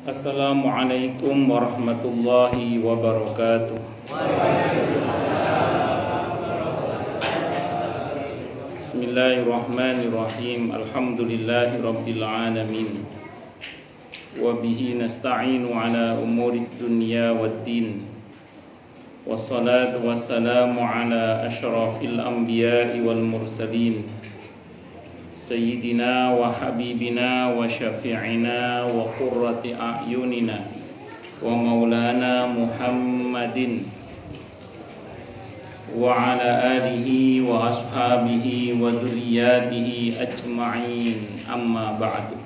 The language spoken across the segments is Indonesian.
Assalamualaikum warahmatullahi wabarakatuh. Bismillahirrahmanirrahim. Alhamdulillahi rabbil alamin. Wa bihi nasta'inu ala umurid dunya waddin. Wassalatu wassalamu ala asyrafil anbiya'i wal mursalin. Sayyidina wa habibina wa syafi'ina wa qurrati a'yunina wa maulana Muhammadin wa ala alihi wa ashabihi wa dzurriyyatihi ajma'in, amma ba'du.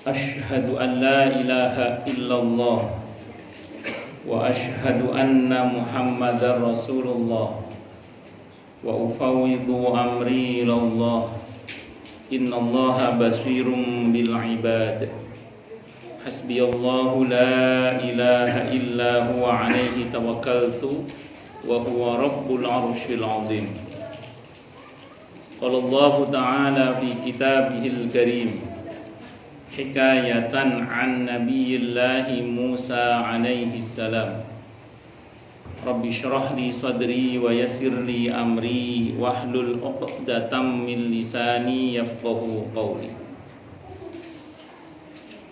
Ashhadu an la ilaha illallah wa ashhadu anna Muhammadar Rasulullah wa ufawwidu amri ilallah. Innallaha basirun bil ibad. Hasbiyallahu la ilaha illa huwa alaihi tawakkaltu wa huwa rabbul arsyil azim. Qala Allah ta'ala fi kitabihil karim hikayatan an nabiyillahi Musa alaihi salam. Rabbi syrah li sadri wa yassir li amri wahlul 'uqdatam min lisani yafqahu qawli.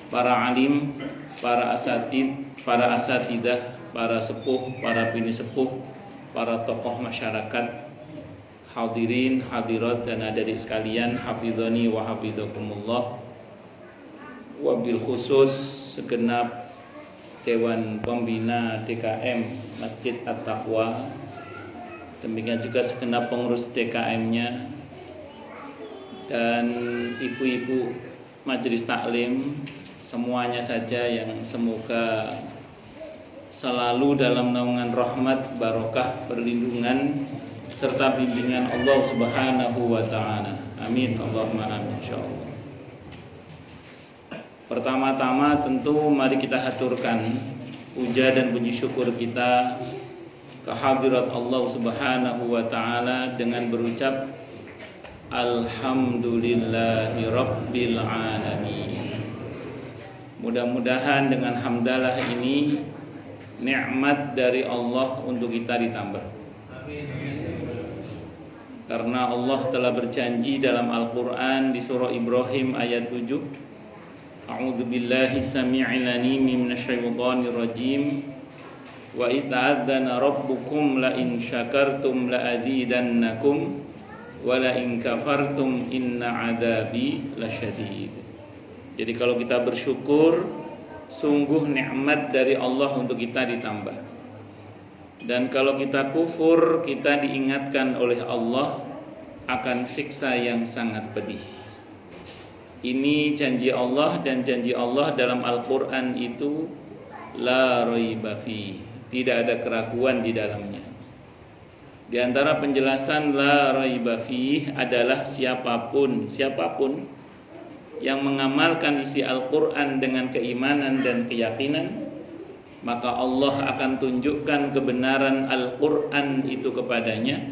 Para alim, para asatidah, para sepuh, para bini sepuh, para tokoh masyarakat, hadirin, hadirat dan hadirin sekalian, hafizani wa hafizakumullah. Wabil khusus segenap Dewan Pembina DKM Masjid At-Taqwa, demikian juga segenap pengurus DKM-nya dan ibu-ibu majelis taklim, semuanya saja yang semoga selalu dalam naungan rahmat, barokah, perlindungan serta bimbingan Allah Subhanahu wa taala. Amin Allahumma amin insyaallah. Pertama-tama tentu mari kita haturkan puja dan puji syukur kita kehadirat Allah Subhanahu wa taala dengan berucap alhamdulillahi rabbil alamin. Mudah-mudahan dengan hamdalah ini nikmat dari Allah untuk kita ditambah. Karena Allah telah berjanji dalam Al-Qur'an di surah Ibrahim ayat 7, A'udzu billahi samii'il 'aliim minasyaitonir rajiim. Wa ita'adzana rabbukum la in syakartum la azidannakum wa la in kafartum inna 'adzabi lasyadid. Jadi kalau kita bersyukur, sungguh nikmat dari Allah untuk kita ditambah. Dan kalau kita kufur, kita diingatkan oleh Allah akan siksa yang sangat pedih. Ini janji Allah, dan janji Allah dalam Al-Quran itu la raiba fi, tidak ada keraguan di dalamnya. Di antara penjelasan la raiba fi adalah siapapun yang mengamalkan isi Al-Quran dengan keimanan dan keyakinan, maka Allah akan tunjukkan kebenaran Al-Quran itu kepadanya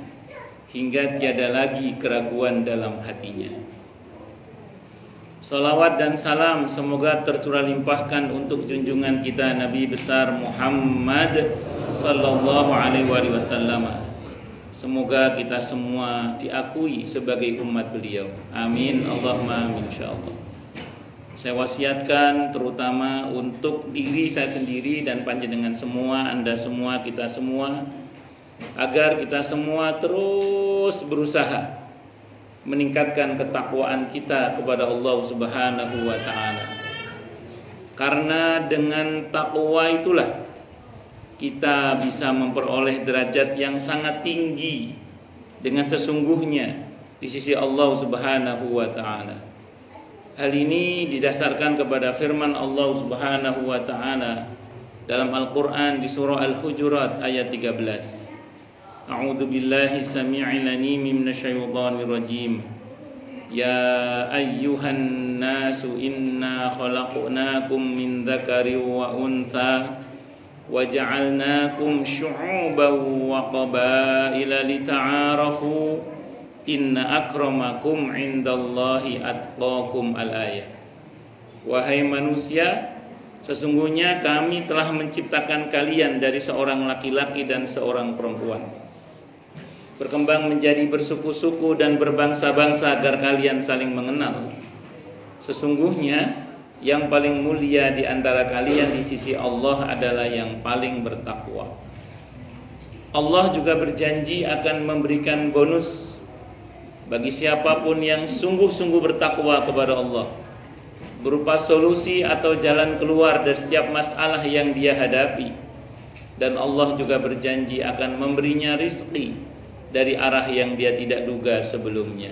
hingga tiada lagi keraguan dalam hatinya. Salawat dan salam semoga tercurah limpahkan untuk junjungan kita Nabi besar Muhammad sallallahu alaihi wasallam. Semoga kita semua diakui sebagai umat beliau. Amin Allahumma amin insyaallah. Saya wasiatkan terutama untuk diri saya sendiri dan panjenengan semua, Anda semua, kita semua, agar kita semua terus berusaha meningkatkan ketakwaan kita kepada Allah Subhanahu wa taala. Karena dengan takwa itulah kita bisa memperoleh derajat yang sangat tinggi dengan sesungguhnya di sisi Allah Subhanahu wa taala. Hal ini didasarkan kepada firman Allah Subhanahu wa taala dalam Al-Qur'an di surah Al-Hujurat ayat 13. A'udzu billahi samii'il 'aliim minasyaitonir rajiim. Ya ayyuhan nasu inna khalaqnakum min dzakarin wa untha wa ja'alnakum syu'uban wa qabaila lita'arafu inna akramakum indallahi atqakum al-ayah. Wahai manusia, sesungguhnya kami telah menciptakan kalian dari seorang laki-laki dan seorang perempuan, berkembang menjadi bersuku-suku dan berbangsa-bangsa agar kalian saling mengenal. Sesungguhnya yang paling mulia di antara kalian di sisi Allah adalah yang paling bertakwa. Allah juga berjanji akan memberikan bonus bagi siapapun yang sungguh-sungguh bertakwa kepada Allah, berupa solusi atau jalan keluar dari setiap masalah yang dia hadapi. Dan Allah juga berjanji akan memberinya rizki dari arah yang dia tidak duga sebelumnya.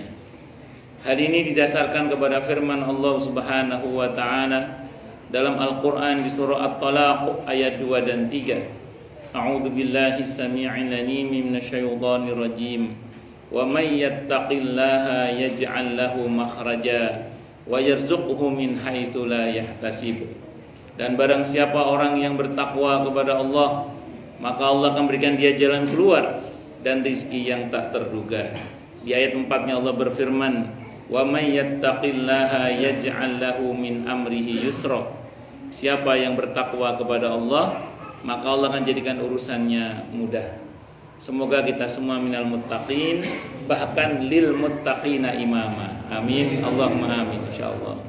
Hal ini didasarkan kepada firman Allah Subhanahu wa taala dalam Al-Qur'an di surah At-Talaq ayat 2 dan 3. A'udzu billahi samii'il 'aliim minasyaitonir rajim. Wa may yattaqillaha yaj'al lahu makhraja wa yarzuqhu min haitsu la yahtasib. Dan barang siapa orang yang bertakwa kepada Allah, maka Allah akan berikan dia jalan keluar dan rezeki yang tak terduga. Di ayat 4-nya Allah berfirman, "Wa may yattaqillaha yaj'al lahu min amrihi yusra." Siapa yang bertakwa kepada Allah, maka Allah akan jadikan urusannya mudah. Semoga kita semua minal muttaqin, bahkan lil muttaqina imama. Amin. Allahumma amin insyaallah.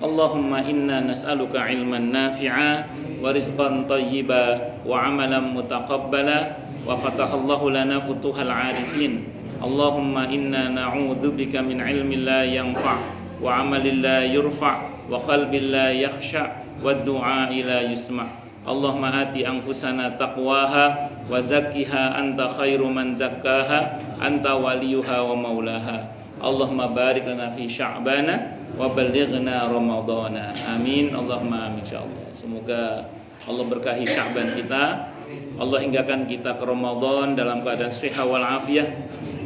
Allahumma inna nas'aluka ilman nafi'a wa rizqan thayyiba wa amalan mutaqabbala wa fatahallahu lana futuhal 'arifin. Allahumma inna na'udzubika min ilmin la yanfa' wa amalin la yurfa' wa qalbin la yakhsha' wa du'a la yusma'. Allahumma ati anfusana taqwaha wa zakkiha anta khairu man zakkaha anta waliyuha wa maulaha. Allahumma barik lana fi sya'bana wa ballighna ramadhana. Amin. Allahumma amin insyaallah. Semoga Allah berkahi Sya'ban kita. Allah hinggakan kita ke Ramadan dalam keadaan sehat wal afiah,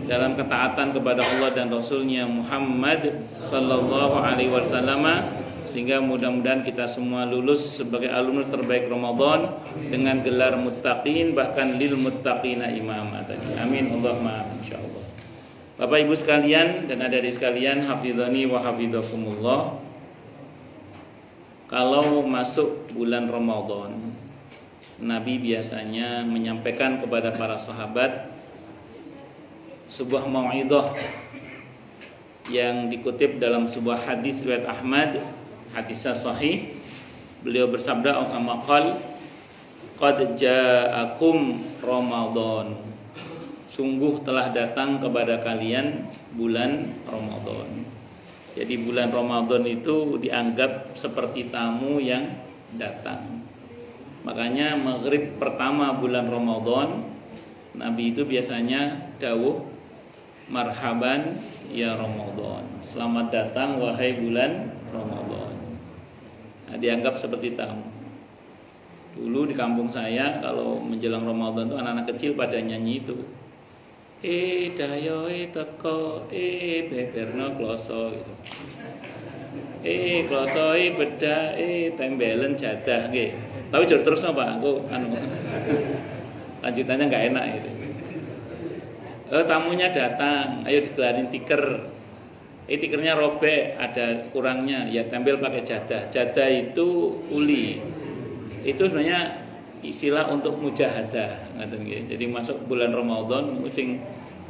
dalam ketaatan kepada Allah dan Rasulnya Muhammad sallallahu alaihi wasallam, sehingga mudah-mudahan kita semua lulus sebagai alumnus terbaik Ramadan dengan gelar muttaqin, bahkan lil muttaqina imama tadi. Amin. Allahumma amin insyaallah. Bapak Ibu sekalian dan adik-adik sekalian, hafizani wa hafizakumullah. Kalau masuk bulan Ramadan, Nabi biasanya menyampaikan kepada para sahabat sebuah mau'izah yang dikutip dalam sebuah hadis riwayat Ahmad, hadisnya sahih. Beliau bersabda, kama qala, qad ja'akum Ramadan. Sungguh telah datang kepada kalian bulan Ramadan. Jadi bulan Ramadan itu dianggap seperti tamu yang datang. Makanya maghrib pertama bulan Ramadan, Nabi itu biasanya dawuh, marhaban ya Ramadan, selamat datang wahai bulan Ramadan. Nah, dianggap seperti tamu. Dulu di kampung saya kalau menjelang Ramadan tuh anak-anak kecil pada nyanyi itu, dayo teko beberno kloso gitu. Kloso beda tembelen jadah nggih. Tapi jur terus apa? Aku lanjutannya enggak enak itu. Tamunya datang, ayo digelarin tiker. Tikernya robek, ada kurangnya, ya tempel pakai jadah. Jadah itu uli. Itu sebenarnya istilah untuk mujahadah, ngaten nggih. Jadi masuk bulan Ramadan sing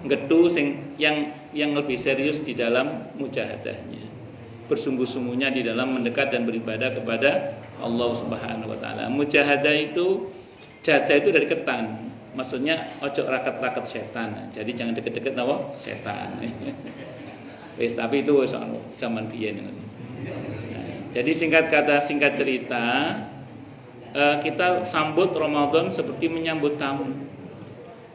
nggetu sing yang lebih serius di dalam mujahadahnya. Bersungguh-sungguhnya di dalam mendekat dan beribadah kepada Allah Subhanahu wa taala. Mujahadah itu, jadah itu dari ketan. Maksudnya ojo raket-raket setan. Jadi jangan deket-deket nawa setan. Wis tapi itu zaman biyen. Nah, jadi singkat kata, singkat cerita, kita sambut Ramadan seperti menyambut tamu.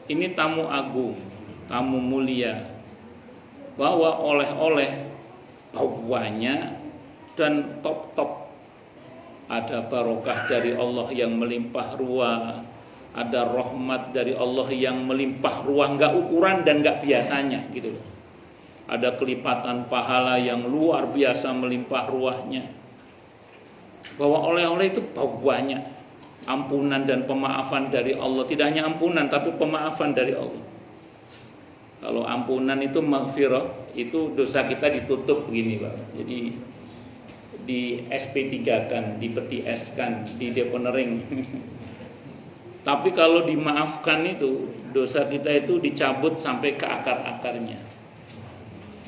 Ini tamu agung, tamu mulia. Bawa oleh-oleh banyak dan top-top. Ada barokah dari Allah yang melimpah ruah, ada rahmat dari Allah yang melimpah ruah, enggak ukuran dan enggak biasanya gitu loh. Ada kelipatan pahala yang luar biasa melimpah ruahnya. Bahwa oleh-oleh itu banyak, ampunan dan pemaafan dari Allah. Tidak hanya ampunan tapi pemaafan dari Allah. Kalau ampunan itu maghfirah, itu dosa kita ditutup begini Pak. Jadi di SP3 kan, di peti es kan, di deponering. Tapi kalau dimaafkan itu, dosa kita itu dicabut sampai ke akar-akarnya.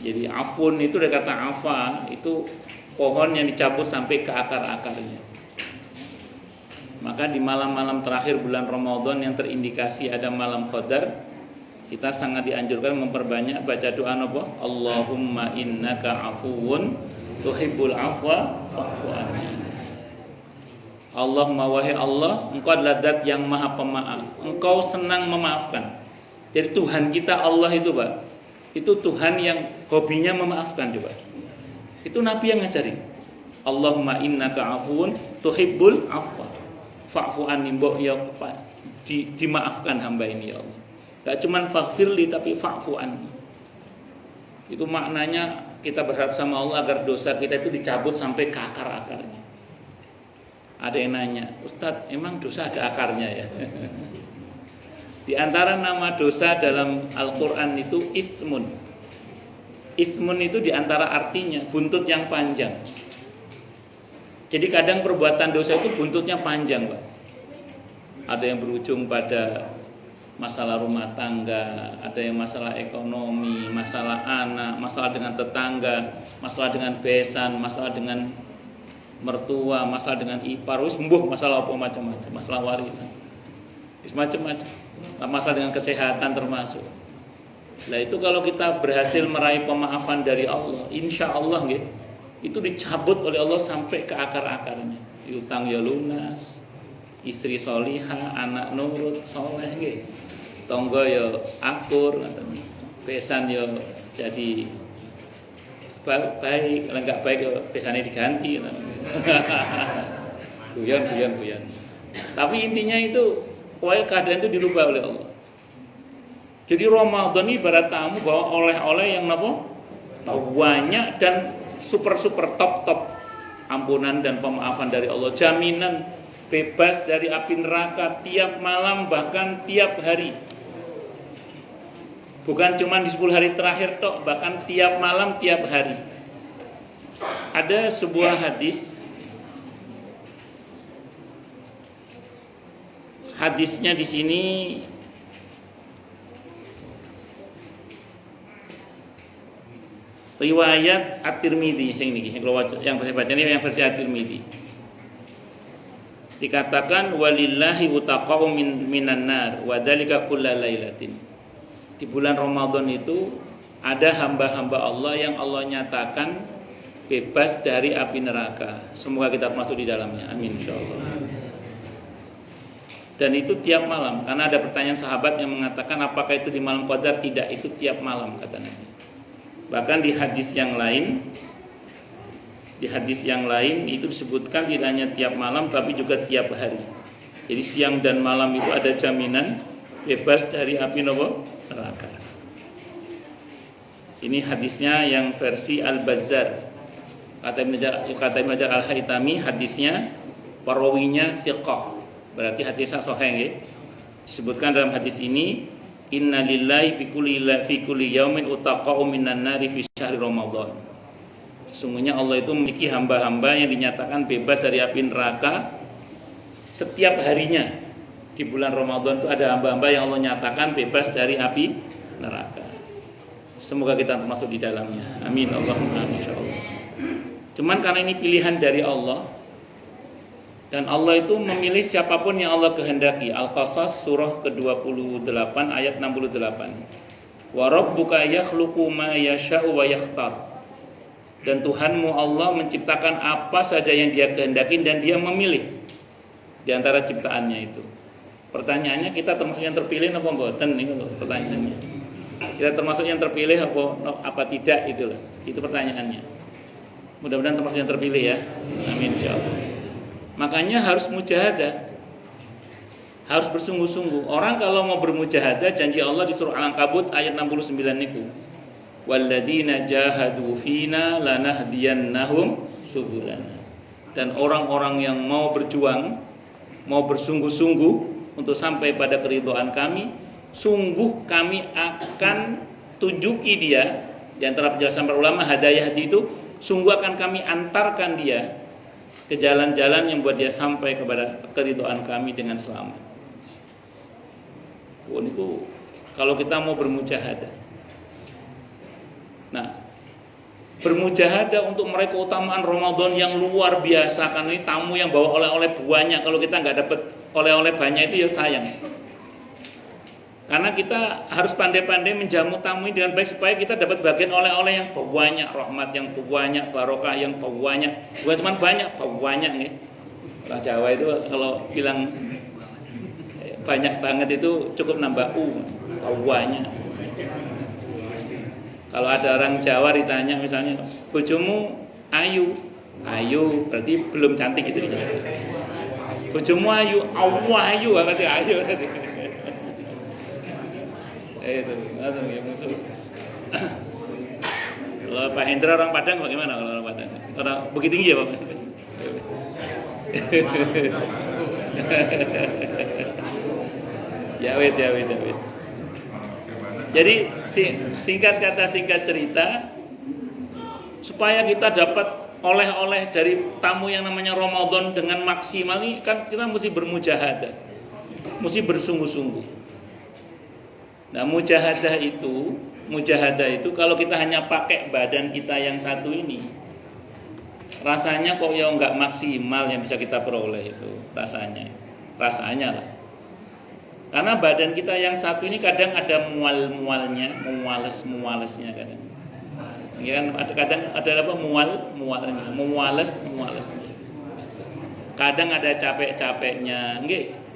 Jadi afun itu dari kata afa, itu pohon yang dicabut sampai ke akar-akarnya. Maka di malam-malam terakhir bulan Ramadan yang terindikasi ada malam Qadar, kita sangat dianjurkan memperbanyak baca doa apa? Allahumma innaka afuwun tuhibbul afwa fa'fu anni. Allahumma wahai Allah, Engkau adalah zat yang maha pemaaf. Engkau senang memaafkan. Jadi Tuhan kita Allah itu, Pak, itu Tuhan yang hobinya memaafkan coba. Itu Nabi yang ngajarin. Allahumma innaka afuwun tuhibbul afwa fa'fu anni, ya dimaafkan hamba ini ya Allah. Gak cuman faghfirli tapi fa'fu anni. Itu maknanya kita berharap sama Allah agar dosa kita itu dicabut sampai ke akar-akarnya. Ada yang nanya, Ustadz, emang dosa ada akarnya ya? Di antara nama dosa dalam Al-Quran itu ismun. Ismun itu di antara artinya buntut yang panjang. Jadi kadang perbuatan dosa itu buntutnya panjang, Pak. Ada yang berujung pada masalah rumah tangga, ada yang masalah ekonomi, masalah anak, masalah dengan tetangga, masalah dengan besan, masalah dengan mertua, masalah dengan ipar, masalah apa macam-macam, masalah warisan, macam-macam, masalah dengan kesehatan termasuk. Nah itu kalau kita berhasil meraih pemaafan dari Allah, insya Allah itu dicabut oleh Allah sampai ke akar-akarnya. Utang ya lunas, istri solihah, anak nurut, soleh, tonggo ya akur, besan ya jadi baik, kalau nggak baik ya besannya diganti. Guyon. Tapi intinya itu, pokoknya keadaan itu dirubah oleh Allah. Jadi Ramadan ini ibarat tamu bawa oleh-oleh yang banyak dan super top ampunan dan pemaafan dari Allah, jaminan bebas dari api neraka tiap malam bahkan tiap hari. Bukan cuma di 10 hari terakhir tok, bahkan tiap malam tiap hari. Ada sebuah hadis. Hadisnya di sini riwayat At-Tirmidzi yang saya baca ini yang versi At-Tirmidzi. Dikatakan walillahi utaqa'u minan nar wa dzalika kullal lailatin. Di bulan Ramadan itu ada hamba-hamba Allah yang Allah nyatakan bebas dari api neraka. Semoga kita masuk di dalamnya. Amin insyaallah. Dan itu tiap malam, karena ada pertanyaan sahabat yang mengatakan apakah itu di malam Qadar? Tidak, itu tiap malam kata Nabi. Bahkan di hadis yang lain itu disebutkan tidak hanya tiap malam tapi juga tiap hari. Jadi siang dan malam itu ada jaminan bebas dari api neraka. Ini hadisnya yang versi Al-Bazzar. Kata Ibnu Hajar Al-Haytami, hadisnya perawinya thiqah. Berarti hadisnya sahih. Disebutkan dalam hadis ini, inna lillahi fi kulli yaumin utaqa'u minan nari fi syahri Ramadan. Sesungguhnya Allah itu memiliki hamba-hamba yang dinyatakan bebas dari api neraka setiap harinya. Di bulan Ramadan itu ada hamba-hamba yang Allah nyatakan bebas dari api neraka. Semoga kita termasuk di dalamnya. Amin Allahumma amin insyaallah. Cuman karena ini pilihan dari Allah, dan Allah itu memilih siapapun yang Allah kehendaki. Al-Qasas surah ke-28 ayat 68. Wa rabbuka yakhluqu ma yasha'u wa yakhtar. Dan Tuhanmu Allah menciptakan apa saja yang Dia kehendaki dan Dia memilih di antara ciptaannya itu. Pertanyaannya, kita termasuk yang terpilih apa mboten niku pertanyaannya. Kita termasuk yang terpilih apa tidak itulah. Itu pertanyaannya. Mudah-mudahan termasuk yang terpilih ya. Amin insyaallah. Makanya harus mujahadah, harus bersungguh-sungguh. Orang kalau mau bermujahadah, janji Allah di surah Al-Ankabut ayat 69 niku, walladzina jahadu fina lanahdiyannahum subulana. Dan orang-orang yang mau berjuang, mau bersungguh-sungguh untuk sampai pada keridhaan kami, sungguh kami akan tunjuki dia. Di antara penjelasan para ulama, hadayah itu sungguh akan kami antarkan dia ke jalan-jalan yang buat dia sampai kepada keridhaan kami dengan selamat. Itu kalau kita mau bermujahadah. Nah, bermujahadah untuk meraih keutamaan Ramadan yang luar biasa, karena ini tamu yang bawa oleh-oleh banyak. Kalau kita nggak dapat oleh-oleh banyak itu ya sayang. Karena kita harus pandai-pandai menjamu tamu ini dengan baik supaya kita dapat bagian oleh-oleh yang banyak, rahmat yang banyak, barokah yang banyak. Bukan cuma banyak, banyak nih. Orang Jawa itu kalau bilang banyak banget itu cukup nambah banyak. Kalau ada orang Jawa ditanya misalnya, bojomu ayu berarti belum cantik gitu. Bojomu ayu, ayu berarti ayu. Itu, ya musuh. Kalau Pak Hendra orang Padang bagaimana kalau orang Padang? Orang Bukit Tinggi ya Pak? Ya wis. Jadi singkat kata singkat cerita, supaya kita dapat oleh-oleh dari tamu yang namanya Ramadan dengan maksimal ini kan kita mesti bermujahadah, mesti bersungguh-sungguh. Nah, mujahadah itu kalau kita hanya pakai badan kita yang satu ini, rasanya kok ya nggak maksimal yang bisa kita peroleh itu rasanya lah. Karena badan kita yang satu ini kadang ada mualnya, mualesnya kadang. Ya kan kadang ada apa mualesnya. Kadang ada capek-capeknya, nggih.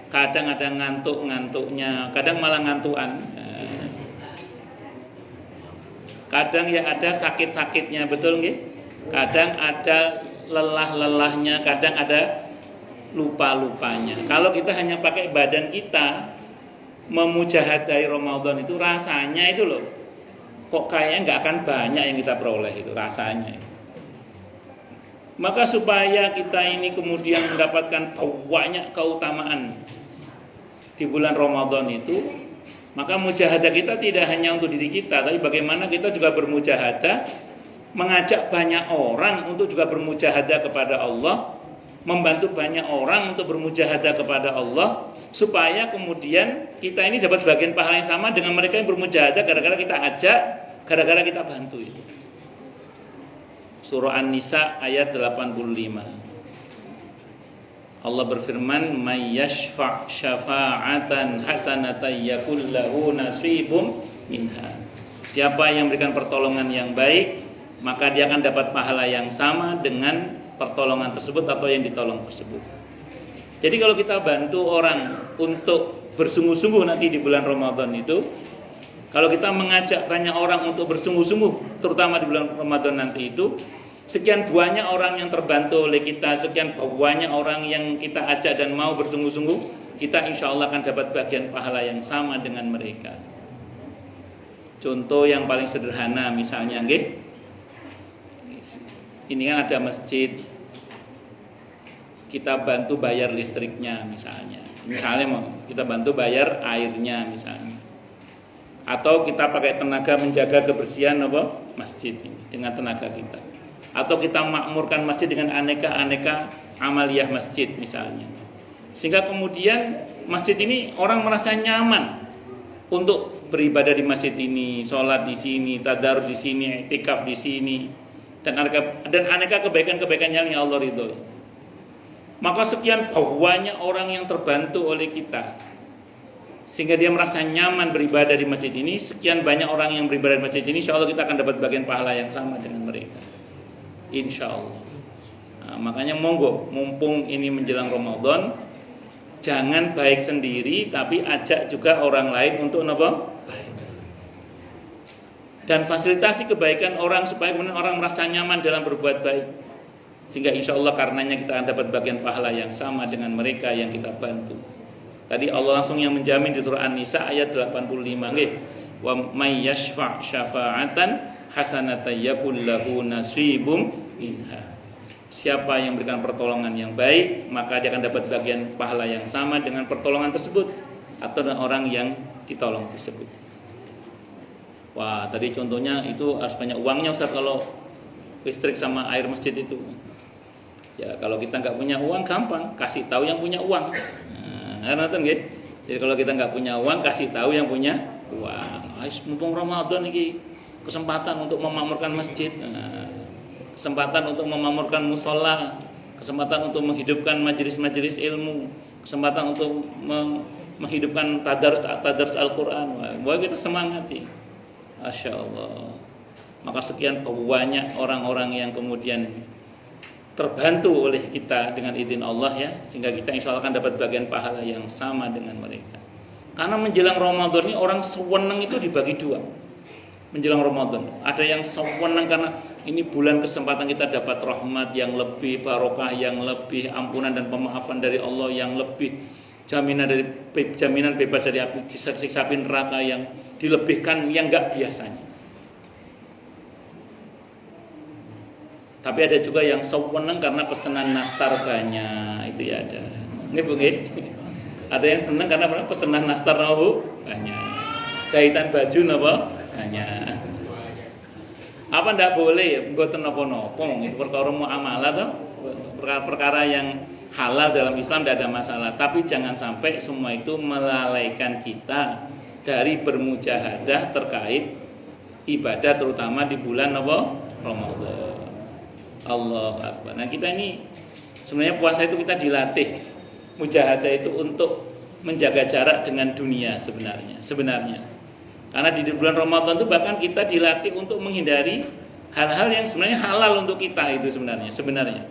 Kadang ada ngantuk-ngantuknya, kadang malah ngantuan. Kadang ya ada sakit-sakitnya, betul nggih? Kadang ada lelah-lelahnya, kadang ada lupa-lupanya. Kalau kita hanya pakai badan kita memujahadai Ramadan itu rasanya itu loh, kok kayaknya nggak akan banyak yang kita peroleh itu rasanya. Maka supaya kita ini kemudian mendapatkan banyak keutamaan di bulan Ramadan itu, maka mujahadah kita tidak hanya untuk diri kita, tapi bagaimana kita juga bermujahadah mengajak banyak orang untuk juga bermujahadah kepada Allah, membantu banyak orang untuk bermujahadah kepada Allah, supaya kemudian kita ini dapat bagian pahala yang sama dengan mereka yang bermujahadah gara-gara kita ajak, gara-gara kita bantu itu. Surah An-Nisa ayat 85. Allah berfirman, "May yashfa' syafa'atan hasanatan yakul lahu nasibum minha." Siapa yang memberikan pertolongan yang baik, maka dia akan dapat pahala yang sama dengan pertolongan tersebut atau yang ditolong tersebut. Jadi kalau kita bantu orang untuk bersungguh-sungguh nanti di bulan Ramadan itu, kalau kita mengajak banyak orang untuk bersungguh-sungguh terutama di bulan Ramadan nanti itu, sekian banyak orang yang terbantu oleh kita, sekian banyak orang yang kita ajak dan mau bersungguh-sungguh, kita insya Allah akan dapat bagian pahala yang sama dengan mereka. Contoh yang paling sederhana misalnya nggih, ini kan ada masjid, kita bantu bayar listriknya misalnya mau kita bantu bayar airnya misalnya, atau kita pakai tenaga menjaga kebersihan masjid ini dengan tenaga kita, atau kita makmurkan masjid dengan aneka amaliyah masjid misalnya, sehingga kemudian masjid ini orang merasa nyaman untuk beribadah di masjid ini, sholat di sini, tadarus di sini, i'tikaf di sini, dan aneka kebaikan-kebaikan yang Allah ridhoi. Maka sekian banyak orang yang terbantu oleh kita, sehingga dia merasa nyaman beribadah di masjid ini. Sekian banyak orang yang beribadah di masjid ini, insya Allah kita akan dapat bagian pahala yang sama dengan mereka, insya Allah. Nah, makanya monggo, mumpung ini menjelang Ramadan, jangan baik sendiri, tapi ajak juga orang lain untuk baik. Dan fasilitasi kebaikan orang supaya kemudian orang merasa nyaman dalam berbuat baik, sehingga insya Allah karenanya kita akan dapat bagian pahala yang sama dengan mereka yang kita bantu. Tadi Allah langsung yang menjamin di surah An-Nisa ayat 85 nggih, wa may yashfa' syafa'atan hasanatan yakul lahu nasibum minha. Siapa yang memberikan pertolongan yang baik, maka dia akan dapat bagian pahala yang sama dengan pertolongan tersebut atau dengan orang yang ditolong tersebut. Wah, tadi contohnya itu harus banyak uangnya Ustaz kalau listrik sama air masjid itu. Ya kalau kita nggak punya uang gampang, kasih tahu yang punya uang. Nah, nonton gitu. Jadi kalau kita nggak punya uang, kasih tahu yang punya uang. Mumpung Ramadan ini kesempatan untuk memakmurkan masjid, kesempatan untuk memakmurkan musola, kesempatan untuk menghidupkan majelis-majelis ilmu, kesempatan untuk menghidupkan tadarus Al-Quran. Wah kita semangati. Masya Allah. Maka sekian banyak orang-orang yang kemudian terbantu oleh kita dengan izin Allah ya, sehingga kita insya Allah akan dapat bagian pahala yang sama dengan mereka. Karena menjelang Ramadan ini orang sewenang itu dibagi dua. Menjelang Ramadan ada yang sewenang karena ini bulan kesempatan kita dapat rahmat yang lebih, barokah yang lebih, ampunan dan pemaafan dari Allah yang lebih, jaminan bebas dari api siksa api neraka yang dilebihkan yang enggak biasanya. Tapi ada juga yang sewenang karena pesanan nastar banyak, itu ya ada. Ini bukan? Ada yang senang karena pesanan nastar banyak. Jahitan baju napa? Banyak. Apa ndak boleh ya? Mboten napa-napa, itu perkara muamalah toh. Perkara yang halal dalam Islam tidak ada masalah. Tapi jangan sampai semua itu melalaikan kita dari bermujahadah terkait ibadah terutama di bulan apa? Ramadan. Allahu Akbar. Nah kita ini sebenarnya puasa itu kita dilatih mujahadah itu untuk menjaga jarak dengan dunia sebenarnya. Karena di bulan Ramadan itu bahkan kita dilatih untuk menghindari hal-hal yang sebenarnya halal untuk kita itu sebenarnya.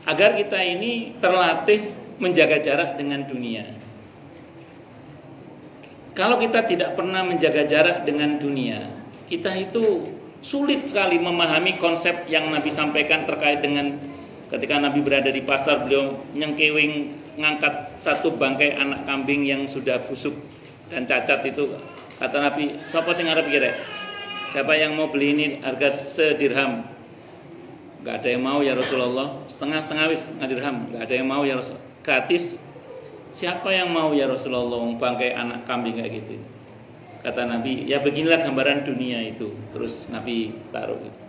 Agar kita ini terlatih menjaga jarak dengan dunia. Kalau kita tidak pernah menjaga jarak dengan dunia, kita itu sulit sekali memahami konsep yang Nabi sampaikan terkait dengan ketika Nabi berada di pasar, beliau nyengkewing ngangkat satu bangkai anak kambing yang sudah busuk dan cacat itu. Kata Nabi, siapa sing ngarep kira? Siapa yang mau beli ini harga sedirham? Gak ada yang mau ya Rasulullah. Setengah-setengah wis dirham. Gak ada yang mau ya Rasulullah. Gratis. Siapa yang mau ya Rasulullah bangkai anak kambing kayak gitu? Kata Nabi, ya beginilah gambaran dunia itu. Terus Nabi taruh itu.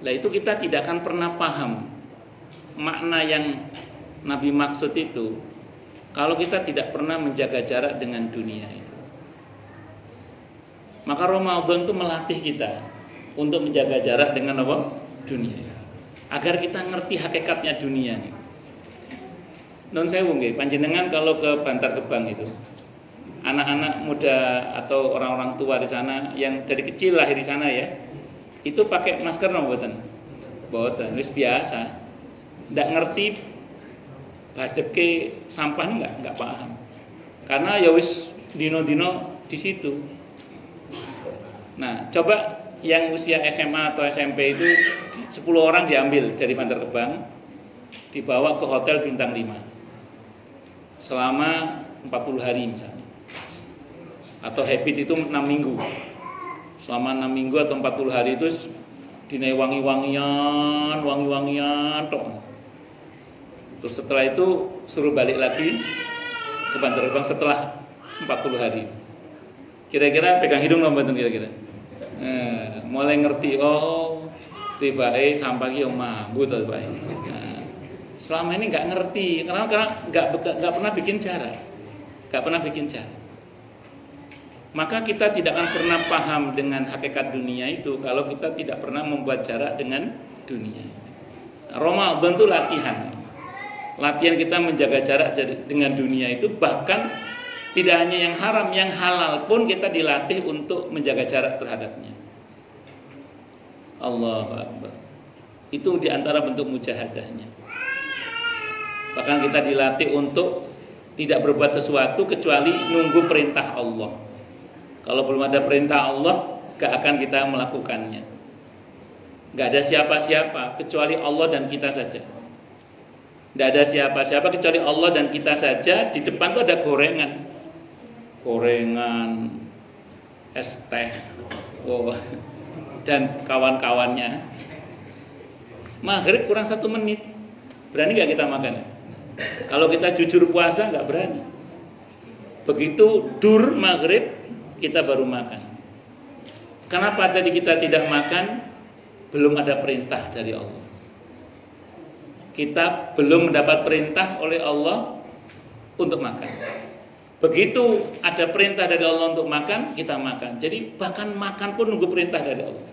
Lah itu kita tidak akan pernah paham makna yang Nabi maksud itu kalau kita tidak pernah menjaga jarak dengan dunia itu. Maka Ramadan itu melatih kita untuk menjaga jarak dengan apa? Dunia. Agar kita ngerti hakikatnya dunia nih. Non sewu nggih, panjenengan kalau ke Bantar Gebang itu anak-anak muda atau orang-orang tua di sana yang dari kecil lahir di sana ya, itu pakai masker napa mboten? Mboten, wis biasa. Ndak ngerti badeke sampah enggak paham. Karena ya wis dino-dino di situ. Nah, coba yang usia SMA atau SMP itu 10 orang diambil dari Bantar Gebang dibawa ke hotel bintang 5 selama 40 hari misalnya. Atau habit itu 6 minggu. Selama 6 minggu atau 40 hari itu dinai wangi-wangian tok. Terus setelah itu suruh balik lagi ke Bantar Gebang setelah 40 hari. Kira-kira pegang hidung nomor kira-kira. Mulai ngerti tiba-tiba sampah ki mabut to bae. Selama ini nggak ngerti karena nggak pernah bikin cara. Maka kita tidak akan pernah paham dengan hakikat dunia itu kalau kita tidak pernah membuat jarak dengan dunia. Ramadan itu latihan kita menjaga jarak dengan dunia itu, bahkan tidak hanya yang haram, yang halal pun kita dilatih untuk menjaga jarak terhadapnya. Allahu Akbar. Itu diantara bentuk mujahadahnya. Bahkan kita dilatih untuk tidak berbuat sesuatu kecuali nunggu perintah Allah. Kalau belum ada perintah Allah, gak akan kita melakukannya. Gak ada siapa-siapa kecuali Allah dan kita saja. Gak ada siapa-siapa kecuali Allah dan kita saja. Di depan tuh ada gorengan, es teh, dan kawan-kawannya. Maghrib kurang 1 menit, berani gak kita makan? Kalau kita jujur puasa gak berani. Begitu dur maghrib kita baru makan. Kenapa tadi kita tidak makan? belum ada perintah dari Allah. Kita belum mendapat perintah oleh Allah untuk makan. Begitu ada perintah dari Allah untuk makan, kita makan. Jadi bahkan makan pun nunggu perintah dari Allah.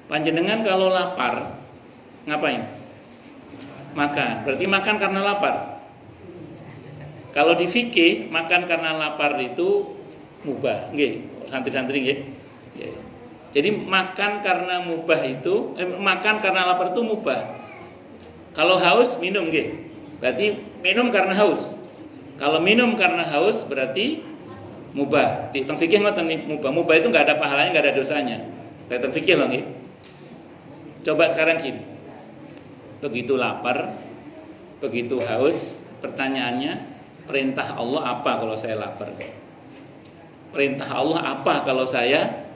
Panjenengan kalau lapar, ngapain? Makan. Berarti makan karena lapar. Kalau di fikih, makan karena lapar itu mubah. Nggih, santri-santri nggih. Jadi makan karena mubah itu, makan karena lapar itu mubah. Kalau haus minum nggih. Berarti minum karena haus. Kalau minum karena haus berarti mubah. Di teng fikih ngoten mubah. Mubah itu enggak ada pahalanya, enggak ada dosanya. Teng fikih lho nggih. Coba sekarang gini. Begitu lapar, begitu haus, pertanyaannya, perintah Allah apa kalau saya lapar? Perintah Allah apa kalau saya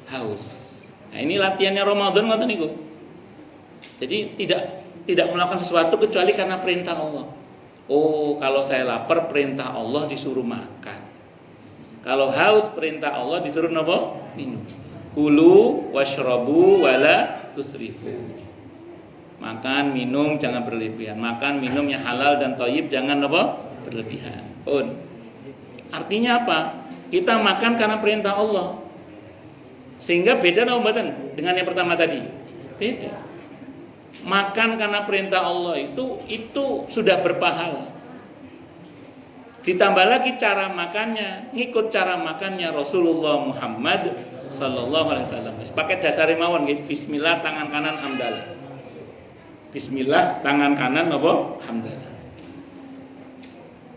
haus? Nah, ini latihannya Ramadan ngoten niku. Jadi tidak melakukan sesuatu kecuali karena perintah Allah. Oh, kalau saya lapar perintah Allah disuruh makan. Kalau haus perintah Allah disuruh napa? Minum. Kulu washrabu wala tusrifu. Makan, minum jangan berlebihan. Makan, minum yang halal dan thayyib jangan apa? Berlebihan. Artinya apa? Kita makan karena perintah Allah. Sehingga beda mboten dengan yang pertama tadi. Beda. Makan karena perintah Allah itu sudah berpahala. Ditambah lagi cara makannya, ngikut cara makannya Rasulullah Muhammad sallallahu alaihi wasallam. Pakai dasar mawon nggih, bismillah tangan kanan hamdalah. Bismillah tangan kanan apa? Hamdalah.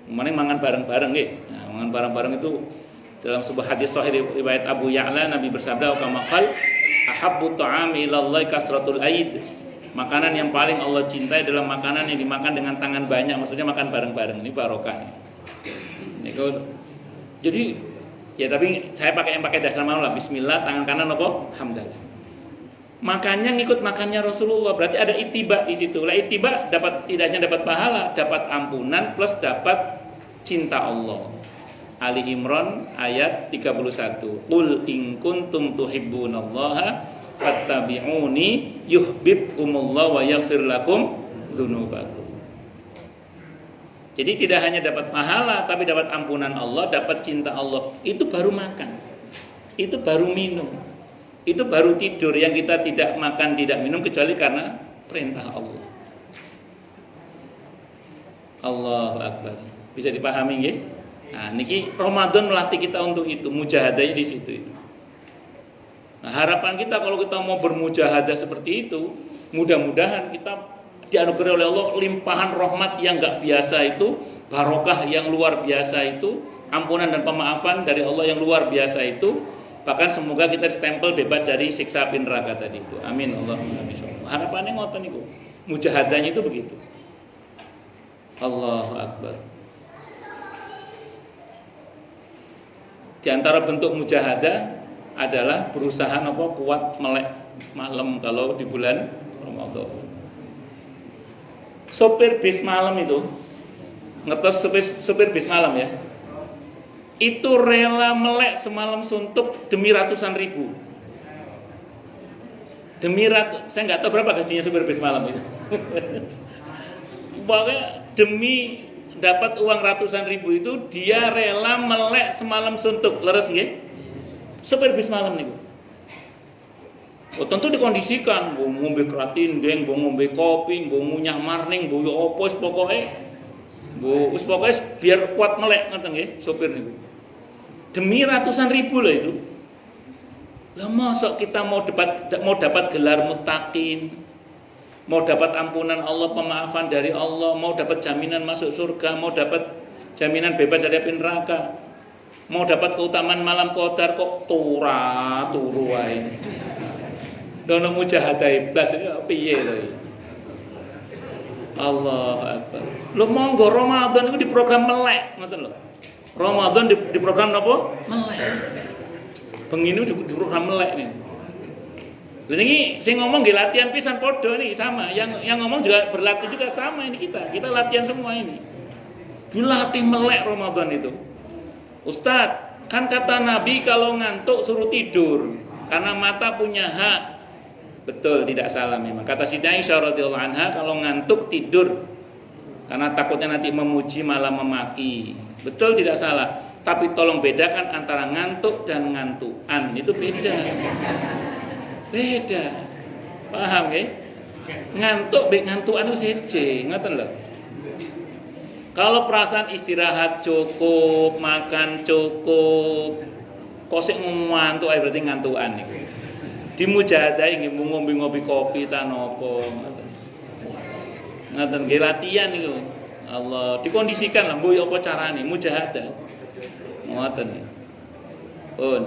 Mane mangan bareng-bareng nggih. Nah, mangan bareng-bareng itu dalam sebuah hadis sahih riwayat Abu Ya'la, Nabi bersabda kama qala ahabbu ta'ami ila Allah kasratul aid. Makanan yang paling Allah cintai adalah makanan yang dimakan dengan tangan banyak, maksudnya makan bareng-bareng. Ini barokah. Jadi ya tapi saya pakai dasar mau lah. Bismillah tangan kanan apa? Hamdalah. Makannya ngikut makannya Rasulullah, berarti ada ittiba di situ. Lah ittiba tidak hanya dapat pahala, dapat ampunan plus dapat cinta Allah. Ali Imran ayat 31. Qul in kuntum tuhibbunallaha fattabi'uni yuhibbukumullah wa yaghfir lakum dzunubakum. Jadi tidak hanya dapat pahala tapi dapat ampunan Allah, dapat cinta Allah. Itu baru makan. Itu baru minum. Itu baru tidur yang kita tidak makan, tidak minum kecuali karena perintah Allah. Allahu Akbar. Bisa dipahami nggih? Nah, niki Ramadan melatih kita untuk itu, mujahadahnya di situ itu. Nah, harapan kita kalau kita mau bermujahadah seperti itu, mudah-mudahan kita dianugerahi oleh Allah limpahan rahmat yang enggak biasa itu, barokah yang luar biasa itu, ampunan dan pemaafan dari Allah yang luar biasa itu. Bahkan semoga kita stempel bebas dari siksa api neraka tadi itu. Amin Allahumma amin. Harapannya ngoten niku. Mujahadahnya itu begitu. Allahu Akbar. Di antara bentuk mujahadah adalah berusaha kuat melek malam kalau di bulan Ramadan. Sopir bis malam itu ngetes sopir bis malam ya. Itu rela melek semalam suntuk demi ratusan ribu. Saya nggak tahu berapa gajinya sopir bis malam itu. Pokoknya demi dapat uang ratusan ribu itu dia rela melek semalam suntuk. Leres nggih? Sopir bis malam nih. Oh, tentu dikondisikan, mau ngombe kratindeng, mau ngombe kopi, mau ngunyah marning, mau yo opo pokoknya biar kuat melek ngoten nggih sopir niku. Demi ratusan ribu lah itu. Lah masa kita mau dapat gelar muttaqin, mau dapat ampunan Allah, pemaafan dari Allah, mau dapat jaminan masuk surga, mau dapat jaminan bebas dari api neraka, mau dapat keutamaan malam qadar kok turu wae. Dono mujahadah iblas iki piye lho. Allah Akbar. Lu monggo Ramadan itu di program melek ngoten lho. Ramadan di program apa? Melek. Penginu di program melek nih. Lha niki sing ngomong nggih latihan pisan padha nih sama. Yang ngomong juga berlatih juga sama ini kita. Kita latihan semua ini. Dilatih melek Ramadan itu. Ustaz, kan kata Nabi kalau ngantuk suruh tidur karena mata punya hak. Betul, tidak salah memang. Kata Siti Aisyah radhiyallahu anha, kalau ngantuk tidur karena takutnya nanti memuji malah memaki. Betul, tidak salah. Tapi tolong bedakan antara ngantuk dan ngantuan. Itu beda. Beda. Paham ya? Ngantuk be ngantuan itu seje, ngoten lho. Kalau perasaan istirahat cukup, makan cukup, kosek ngantuk ae berarti ngantuan niku. Di mujahadah nggih ngombe-ngombe kopi ta napa. Ngoten nggih latihan niku. Allah, dikondisikan lah mbuh apa carane mujahadah. Ngoten. Pun.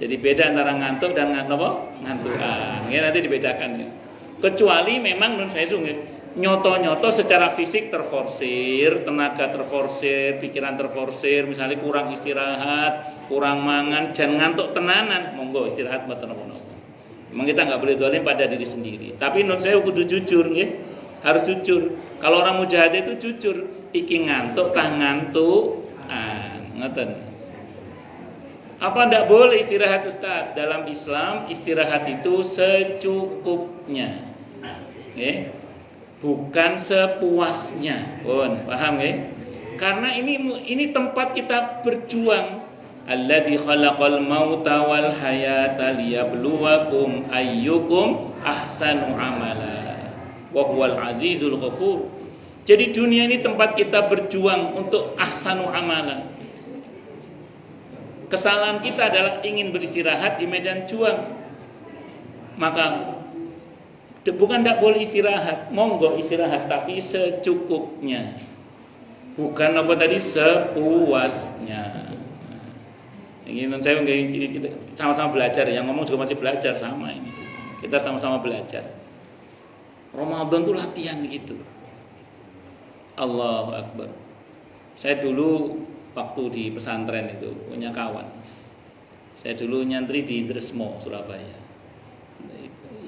Jadi beda antara ngantuk dan ngantukan. Ya nanti dibedakan ya. Kecuali memang menurut saya sungguh nyoto-nyoto secara fisik terforsir, tenaga terforsir, pikiran terforsir, misalnya kurang istirahat, kurang mangan, jangan ngantuk tenanan, monggo istirahat mboten napa-napa. Memang kita nggak boleh zalim pada diri sendiri. Tapi menurut saya kudu jujur nggih. Harus jujur. Kalau orang mujahadah itu jujur, iki ngantuk tah ngantuk. Ngoten. Apa ndak boleh istirahat Ustaz? Dalam Islam istirahat itu secukupnya. Nggih. Bukan sepuasnya. Paham nggih? Karena ini tempat kita berjuang. Alladzi khalaqal mauta wal hayata liyabluwakum ayyukum ahsanu amala. Wa huwal azizul ghafur. Jadi dunia ini tempat kita berjuang untuk ahsanu amala. Kesalahan kita adalah ingin beristirahat di medan juang. Maka bukan tidak boleh istirahat, monggo istirahat tapi secukupnya. Bukan apa tadi sepuasnya. Ini saya kita sama-sama belajar, yang ngomong juga masih belajar sama ini. Kita sama-sama belajar. Ramadan itu latihan gitu. Allahu Akbar. Saya dulu waktu di pesantren itu punya kawan. Saya dulu nyantri di Dresmo, Surabaya.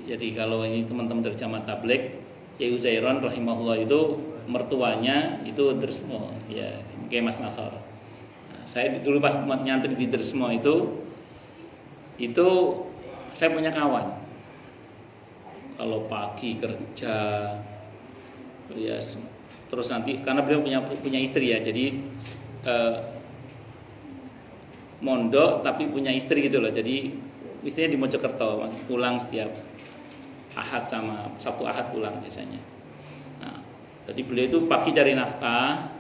Jadi kalau ini teman-teman dari Jamaah Tabligh, Yai Uzairon rahimahullah itu mertuanya itu Dresmo, ya, kayak Mas Nasor. Nah, saya dulu pas nyantri di Dresmo itu saya punya kawan. Kalau pagi kerja, ya, terus nanti karena beliau punya istri ya, jadi mondok tapi punya istri gitu loh. Jadi istrinya di Mojokerto, pulang setiap Ahad sama Sabtu Ahad pulang biasanya. Nah, jadi beliau itu pagi cari nafkah,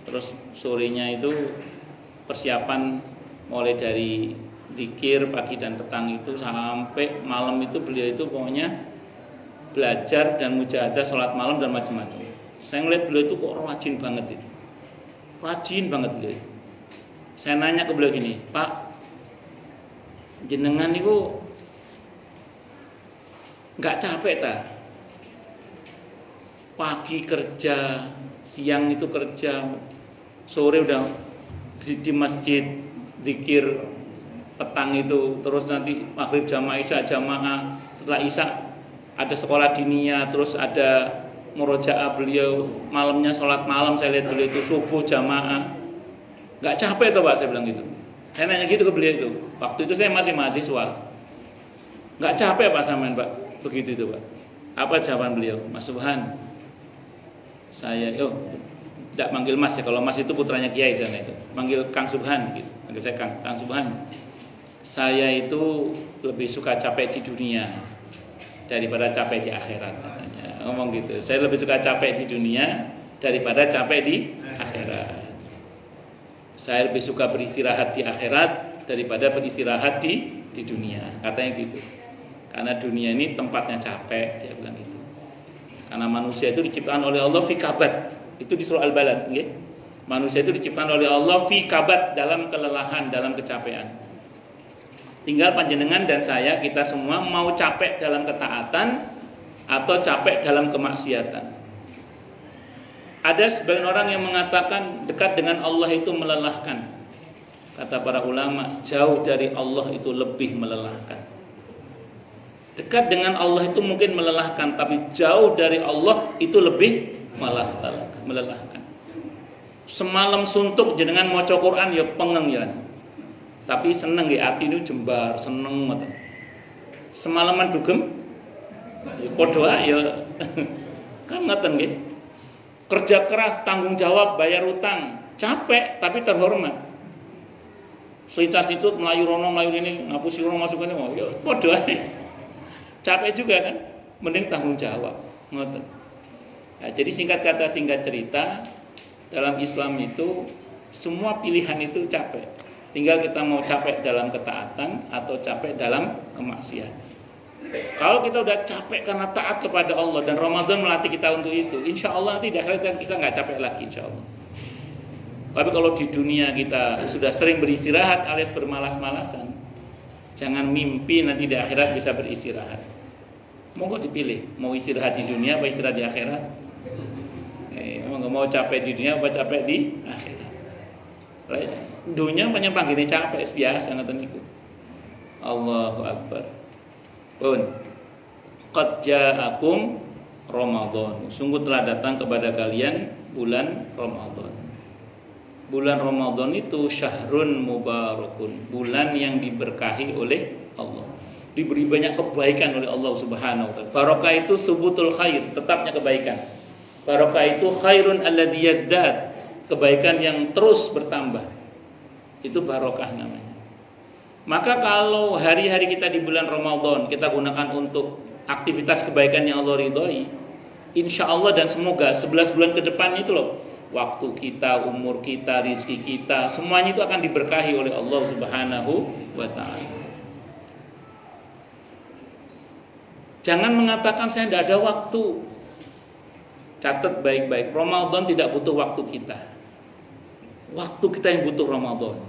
terus sorenya itu persiapan mulai dari zikir pagi dan petang itu sampai malam itu beliau itu pokoknya belajar dan mujahadah sholat malam dan macam-macam. Saya ngeliat beliau itu kok rajin banget itu. Rajin banget beliau. Saya nanya ke beliau gini, Pak, jenengan itu nggak capek ta? Pagi kerja, siang itu kerja, sore udah di masjid zikir, petang itu, terus nanti maghrib jamaah, isya jamaah, setelah isya ada sekolah diniyah, terus ada murojaah beliau, malamnya sholat malam saya lihat beliau itu subuh jamaah. Nggak capek tuh Pak, saya bilang gitu. Saya nanya gitu ke beliau itu. Waktu itu saya masih mahasiswa. Nggak capek Pak sampean Pak? Begitu itu Pak. Apa jawaban beliau? Mas Subhan, saya tidak manggil Mas ya. Kalau Mas itu putranya Kiai sana itu. Manggil Kang Subhan gitu. Manggil saya Kang Subhan. Saya itu lebih suka capek di dunia daripada capek di akhirat. Ngomong gitu. Saya lebih suka capek di dunia daripada capek di akhirat. Saya lebih suka beristirahat di akhirat daripada beristirahat di dunia. Katanya gitu. Karena dunia ini tempatnya capek, dia bilang gitu. Karena manusia itu diciptakan oleh Allah fi kabad. Itu di surah Al-Balad, nggih. Manusia itu diciptakan oleh Allah fi kabad, dalam kelelahan, dalam kecapean. Tinggal panjenengan dan saya, kita semua mau capek dalam ketaatan atau capek dalam kemaksiatan. Ada sebagian orang yang mengatakan dekat dengan Allah itu melelahkan. Kata para ulama, jauh dari Allah itu lebih melelahkan. Dekat dengan Allah itu mungkin melelahkan, tapi jauh dari Allah itu lebih melelahkan. Semalam suntuk jenengan maca Quran ya pengeng ya. Tapi seneng ya, hati itu jembar, seneng banget. semalaman dugem ya padha ya kan ngoten nggih. Kerja keras, tanggung jawab, bayar utang, capek tapi terhormat. Selintas itu melayu rono melayu ini ngapusi rono masuk ini mau ya padha ae. Capek juga kan, mending tanggung jawab. Ngoten. Nah, jadi singkat kata singkat cerita, dalam Islam itu semua pilihan itu capek. Tinggal kita mau capek dalam ketaatan atau capek dalam kemaksiatan. Kalau kita udah capek karena taat kepada Allah dan Ramadan melatih kita untuk itu, insya Allah nanti di akhirat kita nggak capek lagi, insya Allah. Tapi kalau di dunia kita sudah sering beristirahat alias bermalas-malasan, jangan mimpi nanti di akhirat bisa beristirahat. Mau kok dipilih, mau istirahat di dunia apa istirahat di akhirat? Emang nggak mau capek di dunia apa capek di akhirat? Dunia banyak panggilnya capek, biasa ngoten niku. Allahu Akbar. Pun qad ja'akum Ramadan. Sungguh telah datang kepada kalian bulan Ramadan. Bulan Ramadan itu syahrun mubarakun, bulan yang diberkahi oleh Allah. Diberi banyak kebaikan oleh Allah Subhanahu wa taala. Barokah itu subutul khair, tetapnya kebaikan. Barokah itu khairun alladzi yazdad, kebaikan yang terus bertambah. Itu barokah namanya. Maka kalau hari-hari kita di bulan Ramadan kita gunakan untuk aktivitas kebaikan yang Allah ridhoi, insya Allah dan semoga 11 bulan ke depan itu loh, waktu kita, umur kita, rizki kita, semuanya itu akan diberkahi oleh Allah Subhanahu wa ta'ala. Jangan mengatakan saya tidak ada waktu. Catat baik-baik, Ramadan tidak butuh waktu kita. Waktu kita yang butuh Ramadan.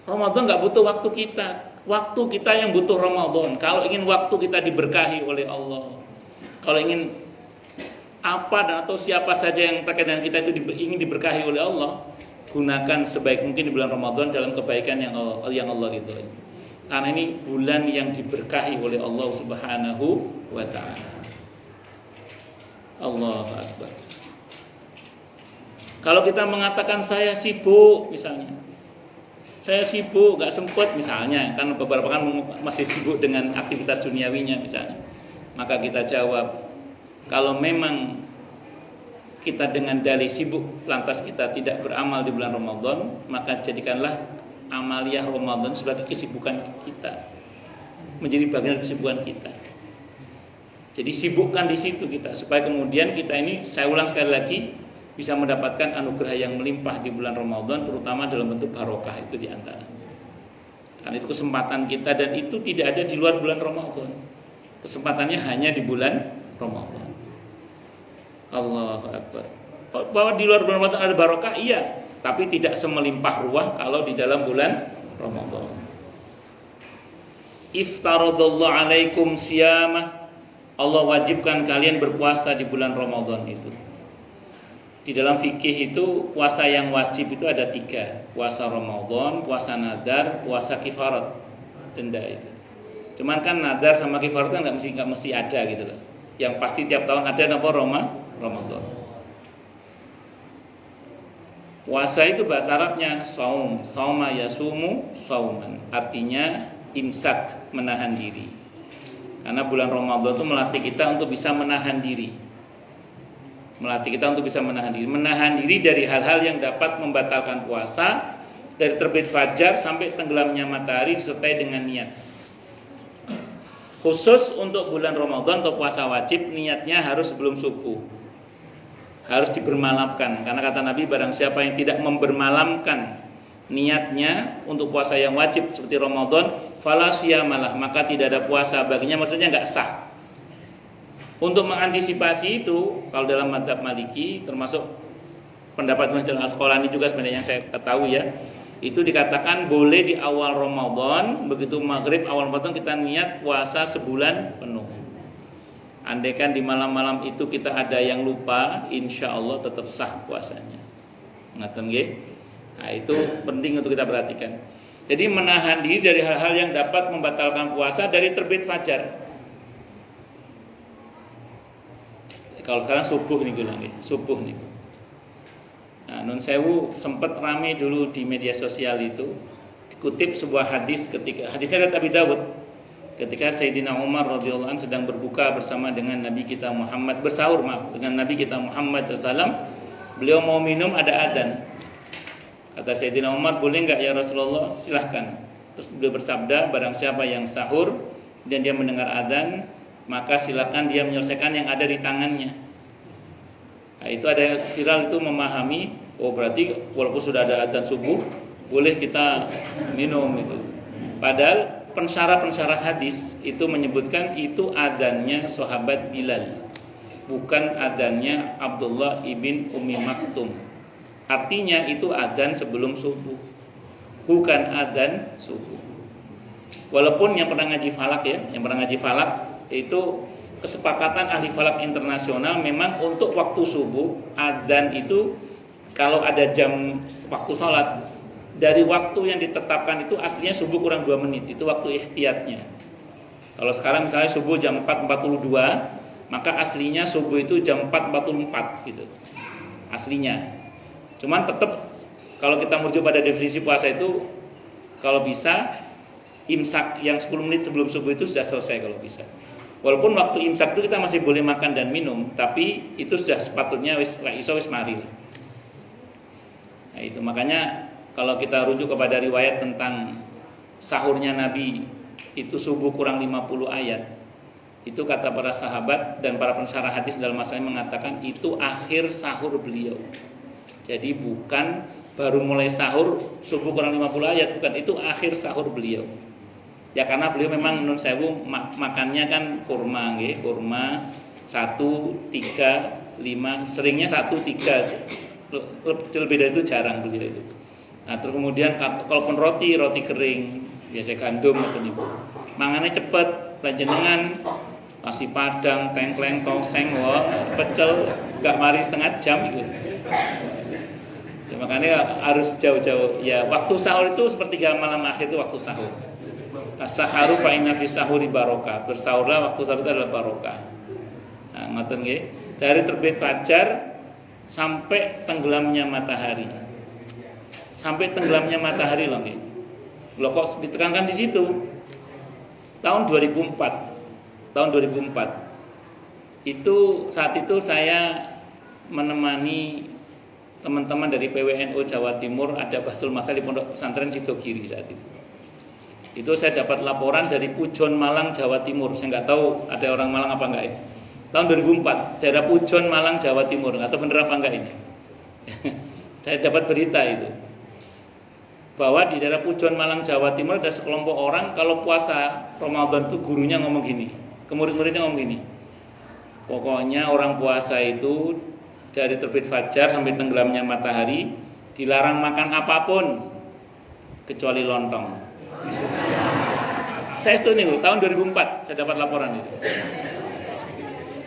Ramadan nggak butuh waktu kita yang butuh Ramadan. Kalau ingin waktu kita diberkahi oleh Allah, kalau ingin apa dan atau siapa saja yang terkait dengan kita itu ingin diberkahi oleh Allah, gunakan sebaik mungkin di bulan Ramadan dalam kebaikan yang Allah ridhoi. Karena ini bulan yang diberkahi oleh Allah Subhanahu wa ta'ala. Allahu Akbar. Kalau kita mengatakan saya sibuk misalnya, saya sibuk, gak sempat misalnya, kan beberapa kan masih sibuk dengan aktivitas duniawinya misalnya. Maka kita jawab, kalau memang kita dengan dalih sibuk lantas kita tidak beramal di bulan Ramadan, maka jadikanlah amaliyah Ramadan sebagai kesibukan kita, menjadi bagian kesibukan kita. Jadi sibukkan di situ kita, supaya kemudian kita ini, saya ulang sekali lagi, bisa mendapatkan anugerah yang melimpah di bulan Ramadan, terutama dalam bentuk barokah itu diantara. Karena itu kesempatan kita dan itu tidak ada di luar bulan Ramadan. Kesempatannya hanya di bulan Ramadan. Allahu Akbar. Bahwa di luar bulan Ramadan ada barokah, iya, tapi tidak semelimpah ruah kalau di dalam bulan Ramadan. Iftaradallahu alaikum siyamah. Allah wajibkan kalian berpuasa di bulan Ramadan itu. Di dalam fikih itu puasa yang wajib itu ada 3. Puasa Ramadan, puasa nadar, puasa kifarat, denda itu. Cuman kan nadar sama kifarat kan nggak mesti ada gitu loh. Yang pasti tiap tahun ada apa Ramadan. Puasa itu bahasa Arabnya saum, sauma yasumu sauman. Artinya imsak, menahan diri. Karena bulan Ramadan itu melatih kita untuk bisa menahan diri. Melatih kita untuk bisa menahan diri dari hal-hal yang dapat membatalkan puasa, dari terbit fajar sampai tenggelamnya matahari disertai dengan niat. Khusus untuk bulan Ramadan atau puasa wajib, niatnya harus sebelum subuh, harus dibermalamkan. Karena kata Nabi, barang siapa yang tidak membermalamkan niatnya untuk puasa yang wajib seperti Ramadan, fala siyamalah, maka tidak ada puasa baginya, maksudnya nggak sah. Untuk mengantisipasi itu, kalau dalam mazhab Maliki, termasuk pendapat Masjid Al-Asqalani juga sebenarnya yang saya ketahui ya, itu dikatakan boleh di awal Ramadan, begitu maghrib awal Ramadan kita niat puasa sebulan penuh. Andaikan di malam-malam itu kita ada yang lupa, insya Allah tetap sah puasanya. Ngaten nggih? Nah, itu penting untuk kita perhatikan. Jadi menahan diri dari hal-hal yang dapat membatalkan puasa dari terbit fajar. Kalau sekarang subuh nih lagi, subuh nih. Nah, nun sewu sempat rame dulu di media sosial itu Dikutip sebuah hadis hadisnya dari Abi Dawud, ketika Sayyidina Umar radhiyallahu anhu sedang berbuka bersama dengan Nabi kita Muhammad, bersahur dengan Nabi kita Muhammad SAW, beliau mau minum, ada adzan. Kata Sayyidina Umar, boleh enggak ya Rasulullah? Silahkan. Terus beliau bersabda, barang siapa yang sahur dan dia mendengar adzan, maka silakan dia menyelesaikan yang ada di tangannya. Nah, itu ada viral itu memahami, oh berarti walaupun sudah ada adzan subuh, boleh kita minum itu. Padahal pensyarah hadis itu menyebutkan itu adzannya sahabat Bilal, bukan adzannya Abdullah ibn Ummi Maktum. Artinya itu adzan sebelum subuh, bukan adzan subuh. Walaupun yang pernah ngaji falak itu kesepakatan ahli falak internasional memang untuk waktu subuh adzan itu kalau ada jam waktu sholat, dari waktu yang ditetapkan itu aslinya subuh kurang 2 menit, itu waktu ihtiyatnya. Kalau sekarang misalnya subuh jam 4.42, maka aslinya subuh itu jam 4.44 gitu. Aslinya. Cuman tetap kalau kita merujuk pada definisi puasa itu, kalau bisa imsak yang 10 menit sebelum subuh itu sudah selesai kalau bisa. Walaupun waktu imsak itu kita masih boleh makan dan minum, tapi itu sudah sepatutnya wis mari lah. Nah, itu makanya kalau kita rujuk kepada riwayat tentang sahurnya Nabi itu subuh kurang 50 ayat, itu kata para sahabat dan para pensyarah hadis dalam masalah mengatakan itu akhir sahur beliau. Jadi bukan baru mulai sahur subuh kurang 50 ayat, bukan, itu akhir sahur beliau. Ya karena beliau memang nun sewu makannya kan kurma, kurma 1, 3, 5, seringnya 1, 3, lebih dari itu jarang beliau itu. Nah terus kemudian kalaupun roti kering, biasa gandum atau nipu, mangannya cepet, lanjenengan nasi padang, tengkleng, tongseng, pecel, gak mari setengah jam gitu. Ya, makanya harus jauh-jauh. Ya waktu sahur itu sepertiga malam akhir itu waktu sahur. Tasaharu fa inna fi sahuri barokah. Bersahurlah, waktu sahur itu adalah barokah. Nah, ngoten nggih. Dari terbit fajar sampai tenggelamnya matahari. Sampai tenggelamnya matahari loh nggih. Loh kok ditekankan di situ? Tahun 2004. Itu saat itu saya menemani teman-teman dari PWNU Jawa Timur, ada Bahsul Masal di Pondok Pesantren Sidogiri saat itu. Itu saya dapat laporan dari Pujon Malang Jawa Timur. Saya nggak tahu ada orang Malang apa enggak ya. Tahun 2004 daerah Pujon Malang Jawa Timur, nggak tahu bener apa enggak ini. Saya dapat berita itu bahwa di daerah Pujon Malang Jawa Timur ada sekelompok orang kalau puasa Ramadan itu gurunya ngomong gini, ke murid-muridnya ngomong gini, pokoknya orang puasa itu dari terbit fajar sampai tenggelamnya matahari dilarang makan apapun kecuali lontong. Saya setuju, tahun 2004 saya dapat laporan itu.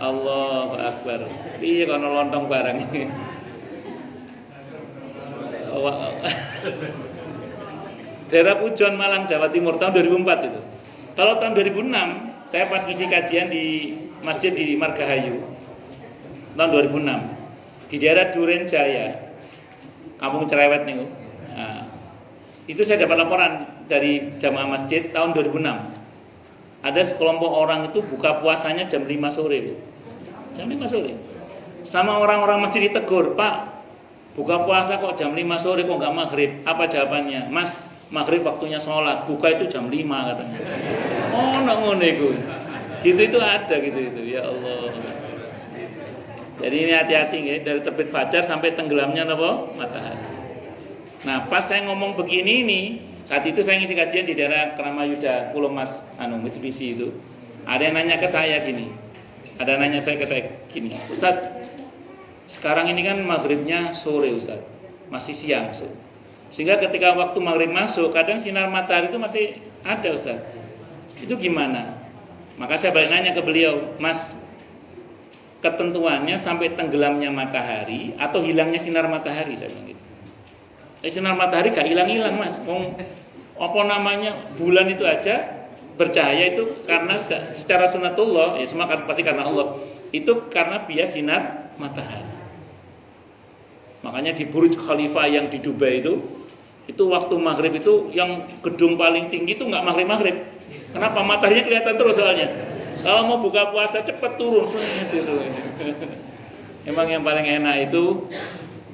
Allahu Akbar. Iya kono lontong barang ini. Daerah Pujon Malang Jawa Timur tahun 2004 itu. Kalau tahun 2006 saya pas ngisi kajian di masjid di Margahayu. Tahun 2006 di daerah Duren Jaya, Kampung Cerewet nih. Nah, itu saya dapat laporan dari jamaah masjid tahun 2006. Ada sekelompok orang itu buka puasanya jam 5 sore, Bu. Jam 5 sore. Sama orang-orang masjid ditegur, "Pak, buka puasa kok jam 5 sore kok enggak maghrib?" Apa jawabannya? "Mas, maghrib waktunya sholat, buka itu jam 5 katanya." Oh, ngono iku. Gitu itu ada gitu itu. Ya Allah. Jadi ini hati-hati nggih, dari terbit fajar sampai tenggelamnya napa? Matahari. Nah, pas saya ngomong begini nih, saat itu saya ngisi kajian di daerah Kramayuda, Pulau Mas, Mitsubishi itu. Ada yang nanya ke saya gini. "Ustaz, sekarang ini kan maghribnya sore, Ustaz. Masih siang, Ustaz. Sehingga ketika waktu maghrib masuk, kadang sinar matahari itu masih ada, Ustaz. Itu gimana?" Maka saya balik nanya ke beliau, "Mas, ketentuannya sampai tenggelamnya matahari atau hilangnya sinar matahari?" Saya bilang gitu. Sinar matahari gak hilang-hilang, Mas. Bulan itu aja bercahaya itu karena secara sunatullah, ya semua pasti karena Allah. Itu karena bias sinar matahari. Makanya di Burj Khalifa yang di Dubai Itu waktu maghrib itu yang gedung paling tinggi itu nggak maghrib. Kenapa? Mataharinya kelihatan terus soalnya. Kalau mau buka puasa cepat turun gitu. Emang yang paling enak itu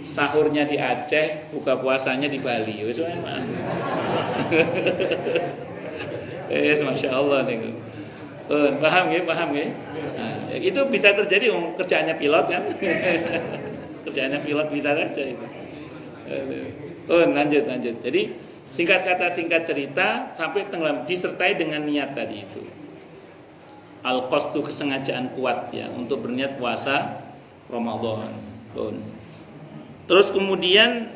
sahurnya di Aceh, buka puasanya di Bali. Wis enak. Masya Allah nih. Paham ya? Nah, itu bisa terjadi kerjaannya pilot kan? Kerjaannya pilot bisa saja itu. Lanjut. Jadi singkat kata singkat cerita sampai tenggelam disertai dengan niat tadi itu. Al-qasdu kesengajaan kuat ya untuk berniat puasa Ramadan. Terus kemudian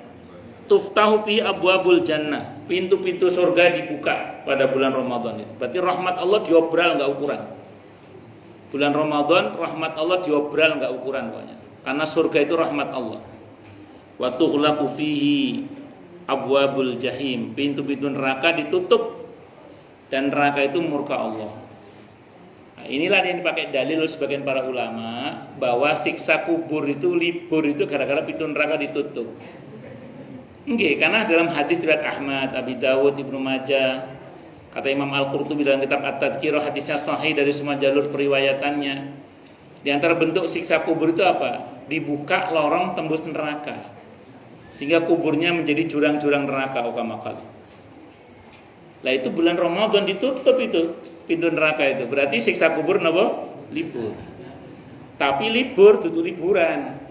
tuftahu fi abwabul jannah. Pintu-pintu surga dibuka pada bulan Ramadan itu. Berarti rahmat Allah diobral enggak ukuran. Bulan Ramadan rahmat Allah diobral enggak ukuran pokoknya. Karena surga itu rahmat Allah. Wa tughlaqu fihi abwabul jahim. Pintu-pintu neraka ditutup dan neraka itu murka Allah. Nah, inilah yang dipakai dalil oleh sebagian para ulama bahwa siksa kubur itu libur itu gara-gara pintu neraka ditutup. Nggih, karena dalam hadis riwayat Ahmad, Abi Dawud, Ibnu Majah, kata Imam Al-Qurtubi dalam kitab At-Tadhkirah hadisnya sahih dari semua jalur periwayatannya. Di antara bentuk siksa kubur itu apa? Dibuka lorong tembus neraka. Sehingga kuburnya menjadi jurang-jurang neraka ukamakal. Lah itu bulan Ramadan ditutup itu pintu neraka itu. Berarti siksa kubur napa? Libur. Tapi libur itu liburan.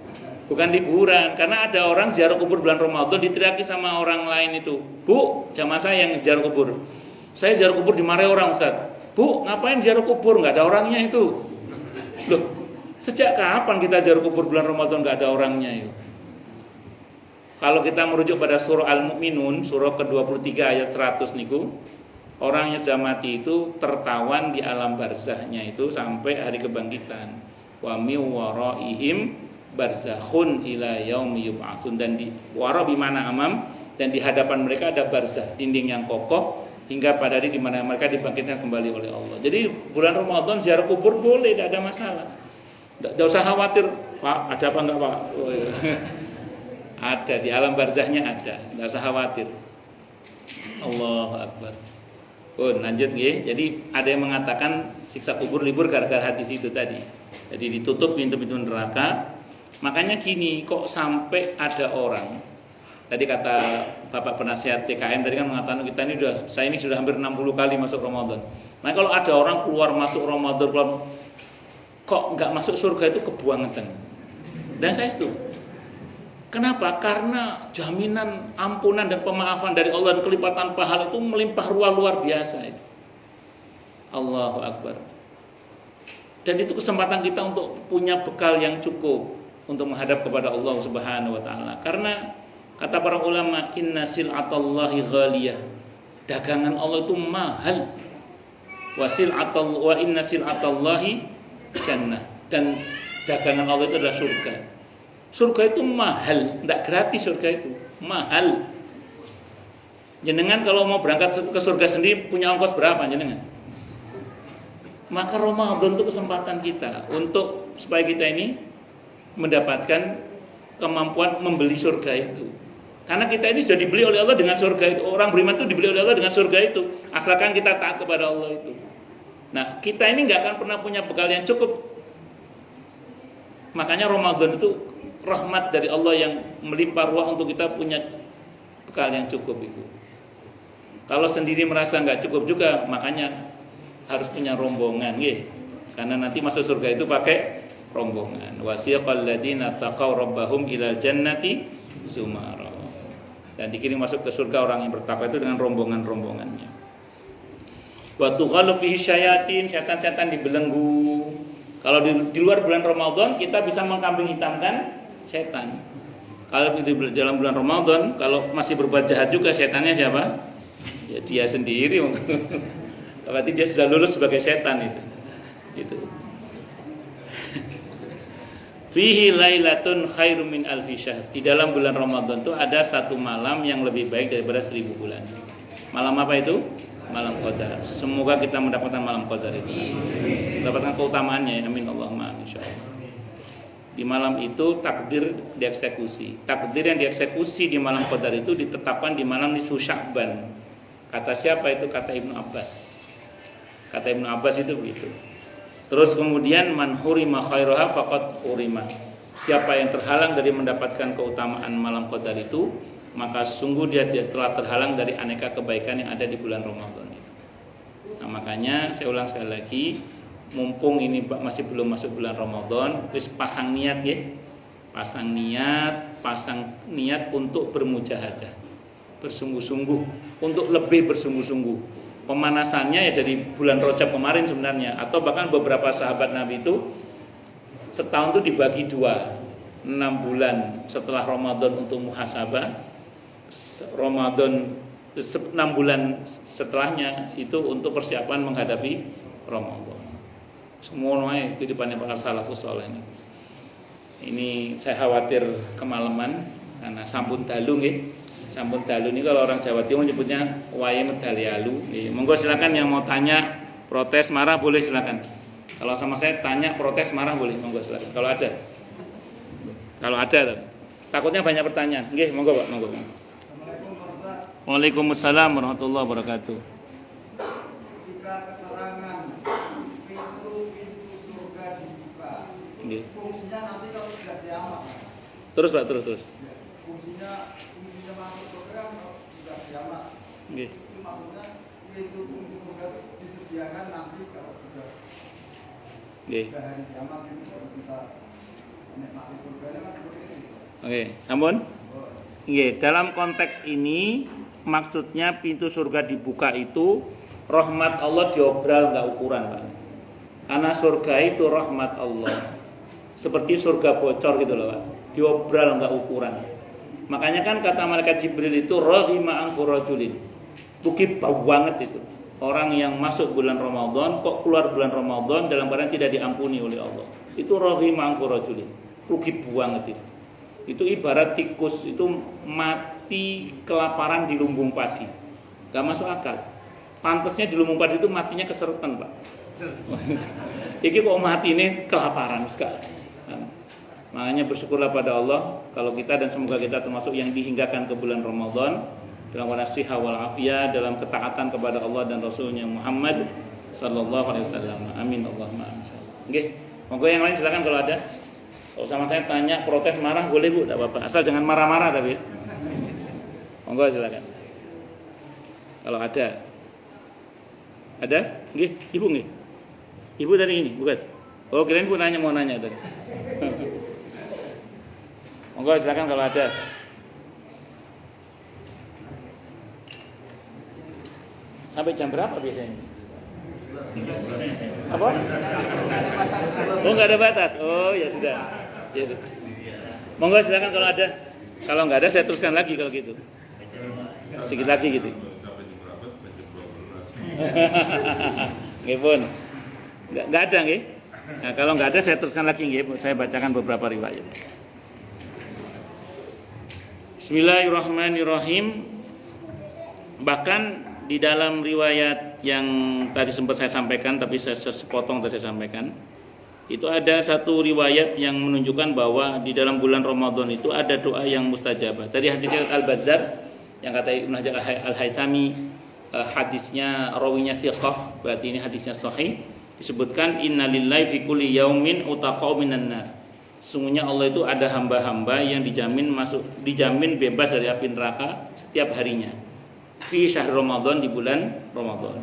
Bukan liburan, karena ada orang ziarah kubur bulan Ramadan diteriaki sama orang lain itu. Bu, jamaah saya yang ziarah kubur. Saya ziarah kubur dimarahi orang, Ustaz. Bu, ngapain ziarah kubur? Enggak ada orangnya itu. Loh, sejak kapan kita ziarah kubur bulan Ramadan enggak ada orangnya itu? Kalau kita merujuk pada surah Al-Mu'minun, surah ke-23 ayat 100 niku, orang yang sudah mati itu tertawan di alam barzahnya itu sampai hari kebangkitan. Wa mi waraihim barzakhun ila yaumi yub'atsun, dan di wara bi mana amam, dan di hadapan mereka ada barzah, dinding yang kokoh hingga pada hari di mana mereka dibangkitkan kembali oleh Allah. Jadi bulan Ramadan ziarah kubur boleh, tidak ada masalah. Tidak usah khawatir, Pak, ada apa enggak, Pak? Oh, iya. Ada di alam barzahnya ada, tidak usah khawatir. Allahu Akbar. Lanjut nggih. Jadi ada yang mengatakan siksa kubur libur gara-gara hadis itu tadi. Jadi ditutup pintu-pintu neraka. Makanya gini, kok sampai ada orang, tadi kata Bapak penasihat TKM tadi kan mengatakan saya ini sudah hampir 60 kali masuk Ramadan. Nah kalau ada orang keluar masuk Ramadan kok nggak masuk surga itu kebuangan. Dan saya setuju. Kenapa? Karena jaminan ampunan dan pemaafan dari Allah dan kelipatan pahala itu melimpah ruah luar biasa itu. Allahu Akbar. Dan itu kesempatan kita untuk punya bekal yang cukup untuk menghadap kepada Allah Subhanahu wa taala. Karena kata para ulama, inna sil'atallahi ghaliyah. Dagangan Allah itu mahal. Wa inna sil'atallahi jannah. Dan dagangan Allah itu adalah surga. Surga itu mahal, tidak gratis surga itu, mahal. Jenengan kalau mau berangkat ke surga sendiri punya ongkos berapa jenengan? Maka Ramadan itu kesempatan kita untuk supaya kita ini mendapatkan kemampuan membeli surga itu. Karena kita ini sudah dibeli oleh Allah dengan surga itu. Orang beriman itu dibeli oleh Allah dengan surga itu, asalkan kita taat kepada Allah itu. Nah, kita ini nggak akan pernah punya bekal yang cukup. Makanya Ramadan itu rahmat dari Allah yang melimpah ruah untuk kita punya bekal yang cukup itu. Kalau sendiri merasa nggak cukup juga, makanya harus punya rombongan, gitu. Karena nanti masuk surga itu pakai rombongan. Wasiyaqal ladzina taqaw rabbahum ilal jannati zumara. Dan dikirim masuk ke surga orang yang bertakwa itu dengan rombongan-rombongannya. Wa tughalu fihi syayatin, setan-setan dibelenggu. Kalau di luar bulan Ramadan kita bisa mengkambing hitamkan setan. Kalau di dalam bulan Ramadan, kalau masih berbuat jahat juga, setannya siapa? Ya dia sendiri. Berarti dia sudah lulus sebagai setan itu. Gitu. Fihi lailatun khairum min alfi syahr. Di dalam bulan Ramadan itu ada satu malam yang lebih baik daripada 1000 bulan. Malam apa itu? Malam Qadar. Semoga kita mendapatkan malam Qadar itu. Mendapatkan keutamaannya. Amin Allahumma amin insyaallah. Di malam itu takdir dieksekusi. Takdir yang dieksekusi di malam Qadar itu ditetapkan di malam nisfu Sya'ban. Kata siapa itu? Kata Ibnu Abbas. Kata Ibnu Abbas itu begitu. Terus kemudian man hurima khairaha faqad hurima. Siapa yang terhalang dari mendapatkan keutamaan malam Qadar itu, maka sungguh dia telah terhalang dari aneka kebaikan yang ada di bulan Ramadan itu. Nah, makanya saya ulang sekali lagi, mumpung ini masih belum masuk bulan Ramadan, terus pasang niat ya. Pasang niat untuk bermujahadah. Bersungguh-sungguh, untuk lebih bersungguh-sungguh. Pemanasannya ya dari bulan Rajab kemarin sebenarnya, atau bahkan beberapa sahabat Nabi itu setahun itu dibagi 2. 6 bulan setelah Ramadan untuk muhasabah, Ramadan 6 bulan setelahnya itu untuk persiapan menghadapi Ramadan. Semuanya kehidupannya para salafus saleh ini. Ini saya khawatir kemalaman karena sampun dalu nggih. Sampun dalu ini kalau orang Jawa Timur menyebutnya wae medali alu. Monggo silakan yang mau tanya, protes, marah boleh silakan. Kalau sama saya tanya, protes, marah boleh, monggo silakan. Kalau ada. Kalau ada, takutnya banyak pertanyaan. Nggih, monggo Pak, monggo. Waalaikumsalam warahmatullahi wabarakatuh. Ketika keterangan pintu surga dibuka, fungsinya nanti kalau sudah kiamat. Terus Pak, terus. Fungsinya masuk surga kalau sudah kiamat. Itu maksudnya pintu surga itu disediakan nanti kalau sudah hari kiamat itu bisa menikmati surganya kan seperti itu. Oke, sampun. Dalam konteks ini maksudnya pintu surga dibuka itu rahmat Allah diobral nggak ukuran Pak. Karena surga itu rahmat Allah. Seperti surga bocor gitu loh Pak. Diobral nggak ukuran. Makanya kan kata malaikat Jibril itu rahima anku rajulin. Rugi banget itu. Orang yang masuk bulan Ramadan kok keluar bulan Ramadan dalam keadaan tidak diampuni oleh Allah. Itu rahima anku rajulin. Rugi banget itu. Itu ibarat tikus itu mati kelaparan di lumbung padi. Gak masuk akal. Pantasnya di lumbung padi itu matinya keseretan Pak. Iki kok mati ini kelaparan sekali. Makanya bersyukurlah pada Allah kalau kita dan semoga kita termasuk yang dihinggakan ke bulan Ramadan dalam wanasihah wal afiyah, dalam ketaatan kepada Allah dan Rasulnya Muhammad sallallahu alaihi wasallam. Amin Allahumma amin. Nggih, monggo yang lain silakan kalau ada. Kalau sama saya tanya, protes, marah boleh Bu, enggak apa-apa. Asal jangan marah-marah tapi. Monggo silakan. Kalau ada. Ada? Nggih, Ibu nggih. Ibu dari ini, bukan? Oh, kirain Bu mau nanya tadi. Monggo silakan kalau ada. Sampai jam berapa biasanya? Apa? Oh, enggak ada batas. Oh, ya sudah. Ya sudah. Monggo silakan kalau ada. Kalau enggak ada saya teruskan lagi kalau gitu. Sedikit lagi gitu. Nggih pun. Enggak ada nggih. Nah, kalau enggak ada saya teruskan lagi nggih. Saya bacakan beberapa riwayat. Bismillahirrahmanirrahim. Bahkan di dalam riwayat yang tadi sempat saya sampaikan, tapi saya sepotong tadi saya sampaikan, itu ada satu riwayat yang menunjukkan bahwa di dalam bulan Ramadan itu ada doa yang mustajabah. Tadi hadis Al-Bazzar yang kata Ibnu Hajar Al-Haytami, hadisnya rawinya thiqah, berarti ini hadisnya sahih. Disebutkan innalillahi fi kulli yaumin utaqau minan nar. Sungguhnya Allah itu ada hamba-hamba yang dijamin bebas dari api neraka setiap harinya. Fi syahr Ramadan, di bulan Ramadan.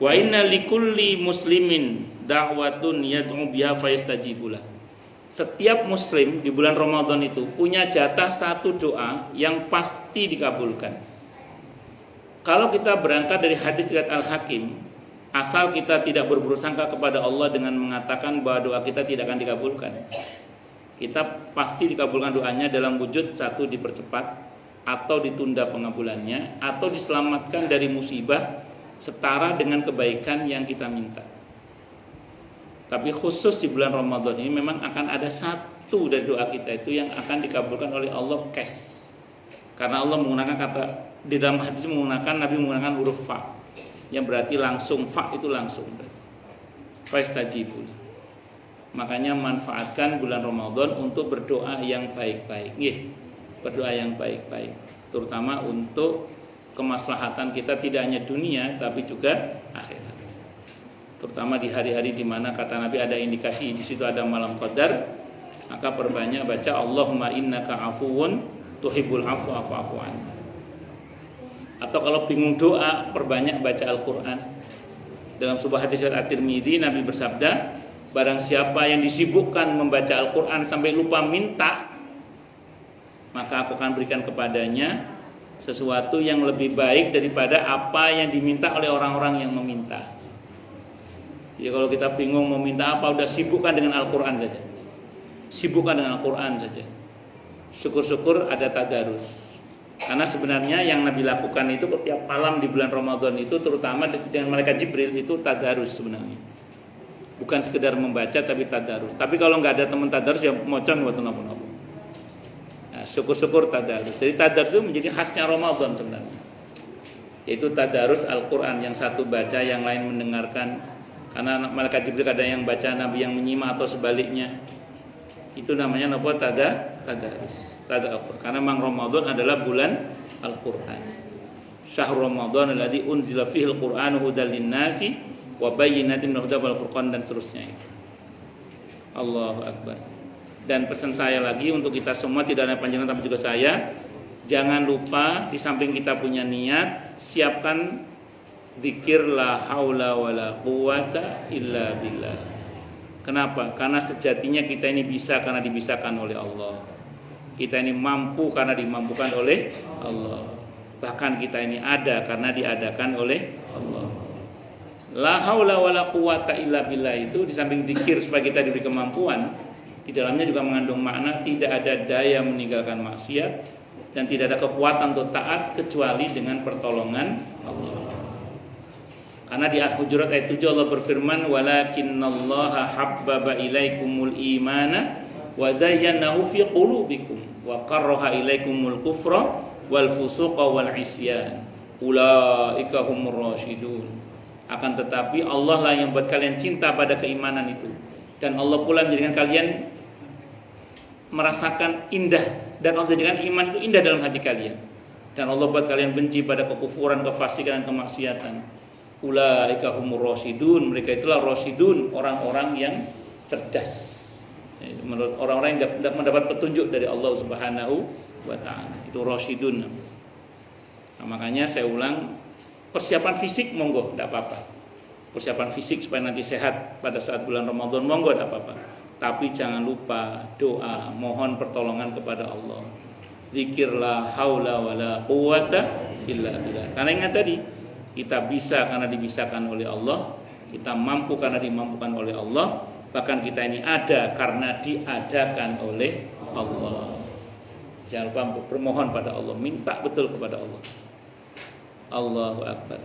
Wa inna likulli muslimin da'watun yad'u biha fayastajibulah. Setiap muslim di bulan Ramadan itu punya jatah satu doa yang pasti dikabulkan. Kalau kita berangkat dari hadis riwayat Al-Hakim, asal kita tidak berburuk sangka kepada Allah dengan mengatakan bahwa doa kita tidak akan dikabulkan, kita pasti dikabulkan doanya dalam wujud satu dipercepat atau ditunda pengabulannya, atau diselamatkan dari musibah setara dengan kebaikan yang kita minta. Tapi khusus di bulan Ramadan ini memang akan ada satu dari doa kita itu yang akan dikabulkan oleh Allah cash. Karena Allah menggunakan kata, di dalam hadis menggunakan, Nabi menggunakan huruf fa, yang berarti langsung, fa itu langsung. Fastajibu. Makanya manfaatkan bulan Ramadan untuk berdoa yang baik-baik. Berdoa yang baik-baik, terutama untuk kemaslahatan kita tidak hanya dunia tapi juga akhirat. Terutama di hari-hari di mana kata Nabi ada indikasi di situ ada malam qadar, maka perbanyak baca Allahumma innaka afuwun tuhibbul afwa fa'fu anni. Atau kalau bingung doa, perbanyak baca Al-Qur'an. Dalam sebuah hadis riwayat At-Tirmidzi, Nabi bersabda, barang siapa yang disibukkan membaca Al-Qur'an sampai lupa minta, maka aku akan berikan kepadanya sesuatu yang lebih baik daripada apa yang diminta oleh orang-orang yang meminta. Jadi kalau kita bingung mau minta apa, udah sibukkan dengan Al-Qur'an saja. Sibukkan dengan Al-Qur'an saja. Syukur-syukur ada tadarus. Karena sebenarnya yang Nabi lakukan itu setiap malam di bulan Ramadan itu, terutama dengan malaikat Jibril, itu tadarus sebenarnya. Bukan sekedar membaca tapi tadarus. Tapi kalau nggak ada teman tadarus ya mocon buat napa-napa. Nah, syukur-syukur tadarus. Jadi tadarus itu menjadi khasnya Ramadan sebenarnya. Yaitu tadarus Al-Qur'an, yang satu baca, yang lain mendengarkan. Karena malaikat Jibril ada yang baca, Nabi yang menyimak atau sebaliknya. Itu namanya napa? Tadarus. Karena memang Ramadan adalah bulan Al-Qur'an. Syahrul Ramadan alladzi unzila fihil Qur'anu hudal linnasi wa bayyinatin minal huda wal furqan, dan seterusnya itu. Allahu Akbar. Dan pesan saya lagi untuk kita semua, tidak hanya panjenengan tapi juga saya, jangan lupa di samping kita punya niat, siapkan zikir la haula wala quwata illa billah. Kenapa? Karena sejatinya kita ini bisa karena dibisakan oleh Allah. Kita ini mampu karena dimampukan oleh Allah. Bahkan kita ini ada karena diadakan oleh Allah. La haula wala quwata illa billah itu di samping zikir supaya kita diberi kemampuan, di dalamnya juga mengandung makna tidak ada daya meninggalkan maksiat dan tidak ada kekuatan untuk taat kecuali dengan pertolongan Allah. Karena di Al-Hujurat ayat 7 Allah berfirman, walakinnallaha habbaba ilaikumul imana wa zayyanahu fi qulubikum wa qarraha ilaikumul kufra wal fusuqa wal isyan ulaika humur rasyidun. Akan tetapi Allah lah yang buat kalian cinta pada keimanan itu, dan Allah pula menjadikan kalian merasakan indah, dan Allah jadikan iman itu indah dalam hati kalian, dan Allah buat kalian benci pada kekufuran, kefasikan dan kemaksiatan. Ulaika humur rasyidun, mereka itulah rasyidun, orang-orang yang cerdas. Menurut orang-orang yang mendapat petunjuk dari Allah Subhanahu wa taala, itu rasyidun. Nah, makanya saya ulang, persiapan fisik monggo enggak apa-apa. Persiapan fisik supaya nanti sehat pada saat bulan Ramadan monggo enggak apa-apa. Tapi jangan lupa doa, mohon pertolongan kepada Allah. Zikir la haula wala quwata illa billah. Karena ingat tadi, kita bisa karena dibisakan oleh Allah, kita mampu karena dimampukan oleh Allah, bahkan kita ini ada karena diadakan oleh Allah. Jangan lupa bermohon pada Allah, minta betul kepada Allah. Allahu Akbar.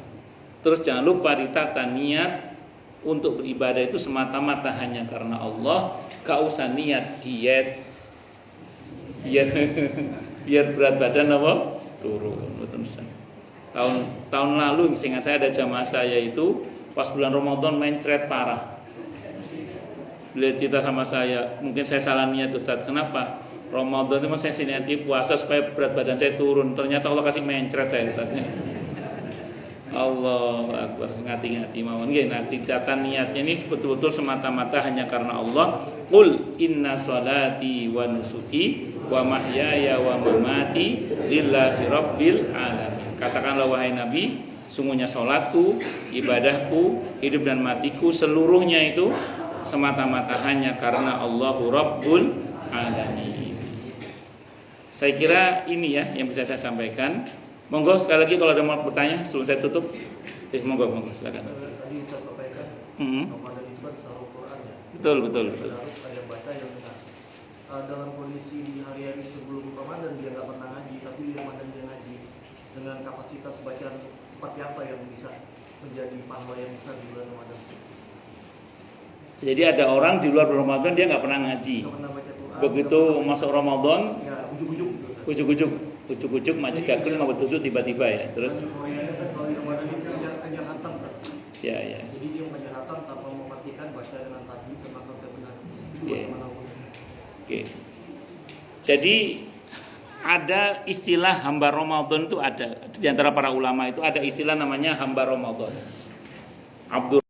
Terus jangan lupa ditata niat untuk beribadah itu semata-mata hanya karena Allah. Gak usah niat diet biar berat badan apa turun. Betul. Tahun lalu seingat saya ada jamaah saya itu pas bulan Ramadan mencret parah. Beliau cerita sama saya, mungkin saya salah niat Ustaz, kenapa? Ramadan itu saya niati puasa supaya berat badan saya turun. Ternyata Allah kasih mencret saya Ustaznya. Allahu Akbar, ngati-ngati mawon nggih. Nanti data niatnya ini betul-betul semata-mata hanya karena Allah. Qul inna sholati wa nusuki wa mahyaya wa mamati lillahi rabbil alamin. Katakanlah wahai Nabi, sungguhnya salatku, ibadahku, hidup dan matiku seluruhnya itu semata-mata hanya karena Allahu Rabbul Alamin. Saya kira ini ya yang bisa saya sampaikan. Monggo sekali lagi kalau ada mau bertanya sebelum saya tutup. Monggo silakan. Tadi saya sampaikan Ramadan itu kan sahur Quran ya. Betul. Harus ada baca yang benar. Dalam kondisi di hari-hari sebelum Ramadan dia nggak pernah ngaji, tapi di Ramadan dia ngaji. Dengan kapasitas bacaan seperti apa yang bisa menjadi pahala yang besar di bulan Ramadan? Jadi ada orang di luar Ramadan dia nggak pernah ngaji. Begitu masuk Ramadan, ya, ujuk-ujuk macet gakul mau betul tiba-tiba ya. Terus kalau di Ramadan itu hanya hatam. Ya. Jadi dia hanya hatam tanpa mematikan baca dengan tajwid, dengan benar. Oke. Jadi ada istilah hamba Ramadan itu ada di antara para ulama itu ada istilah namanya hamba Ramadan. Abdul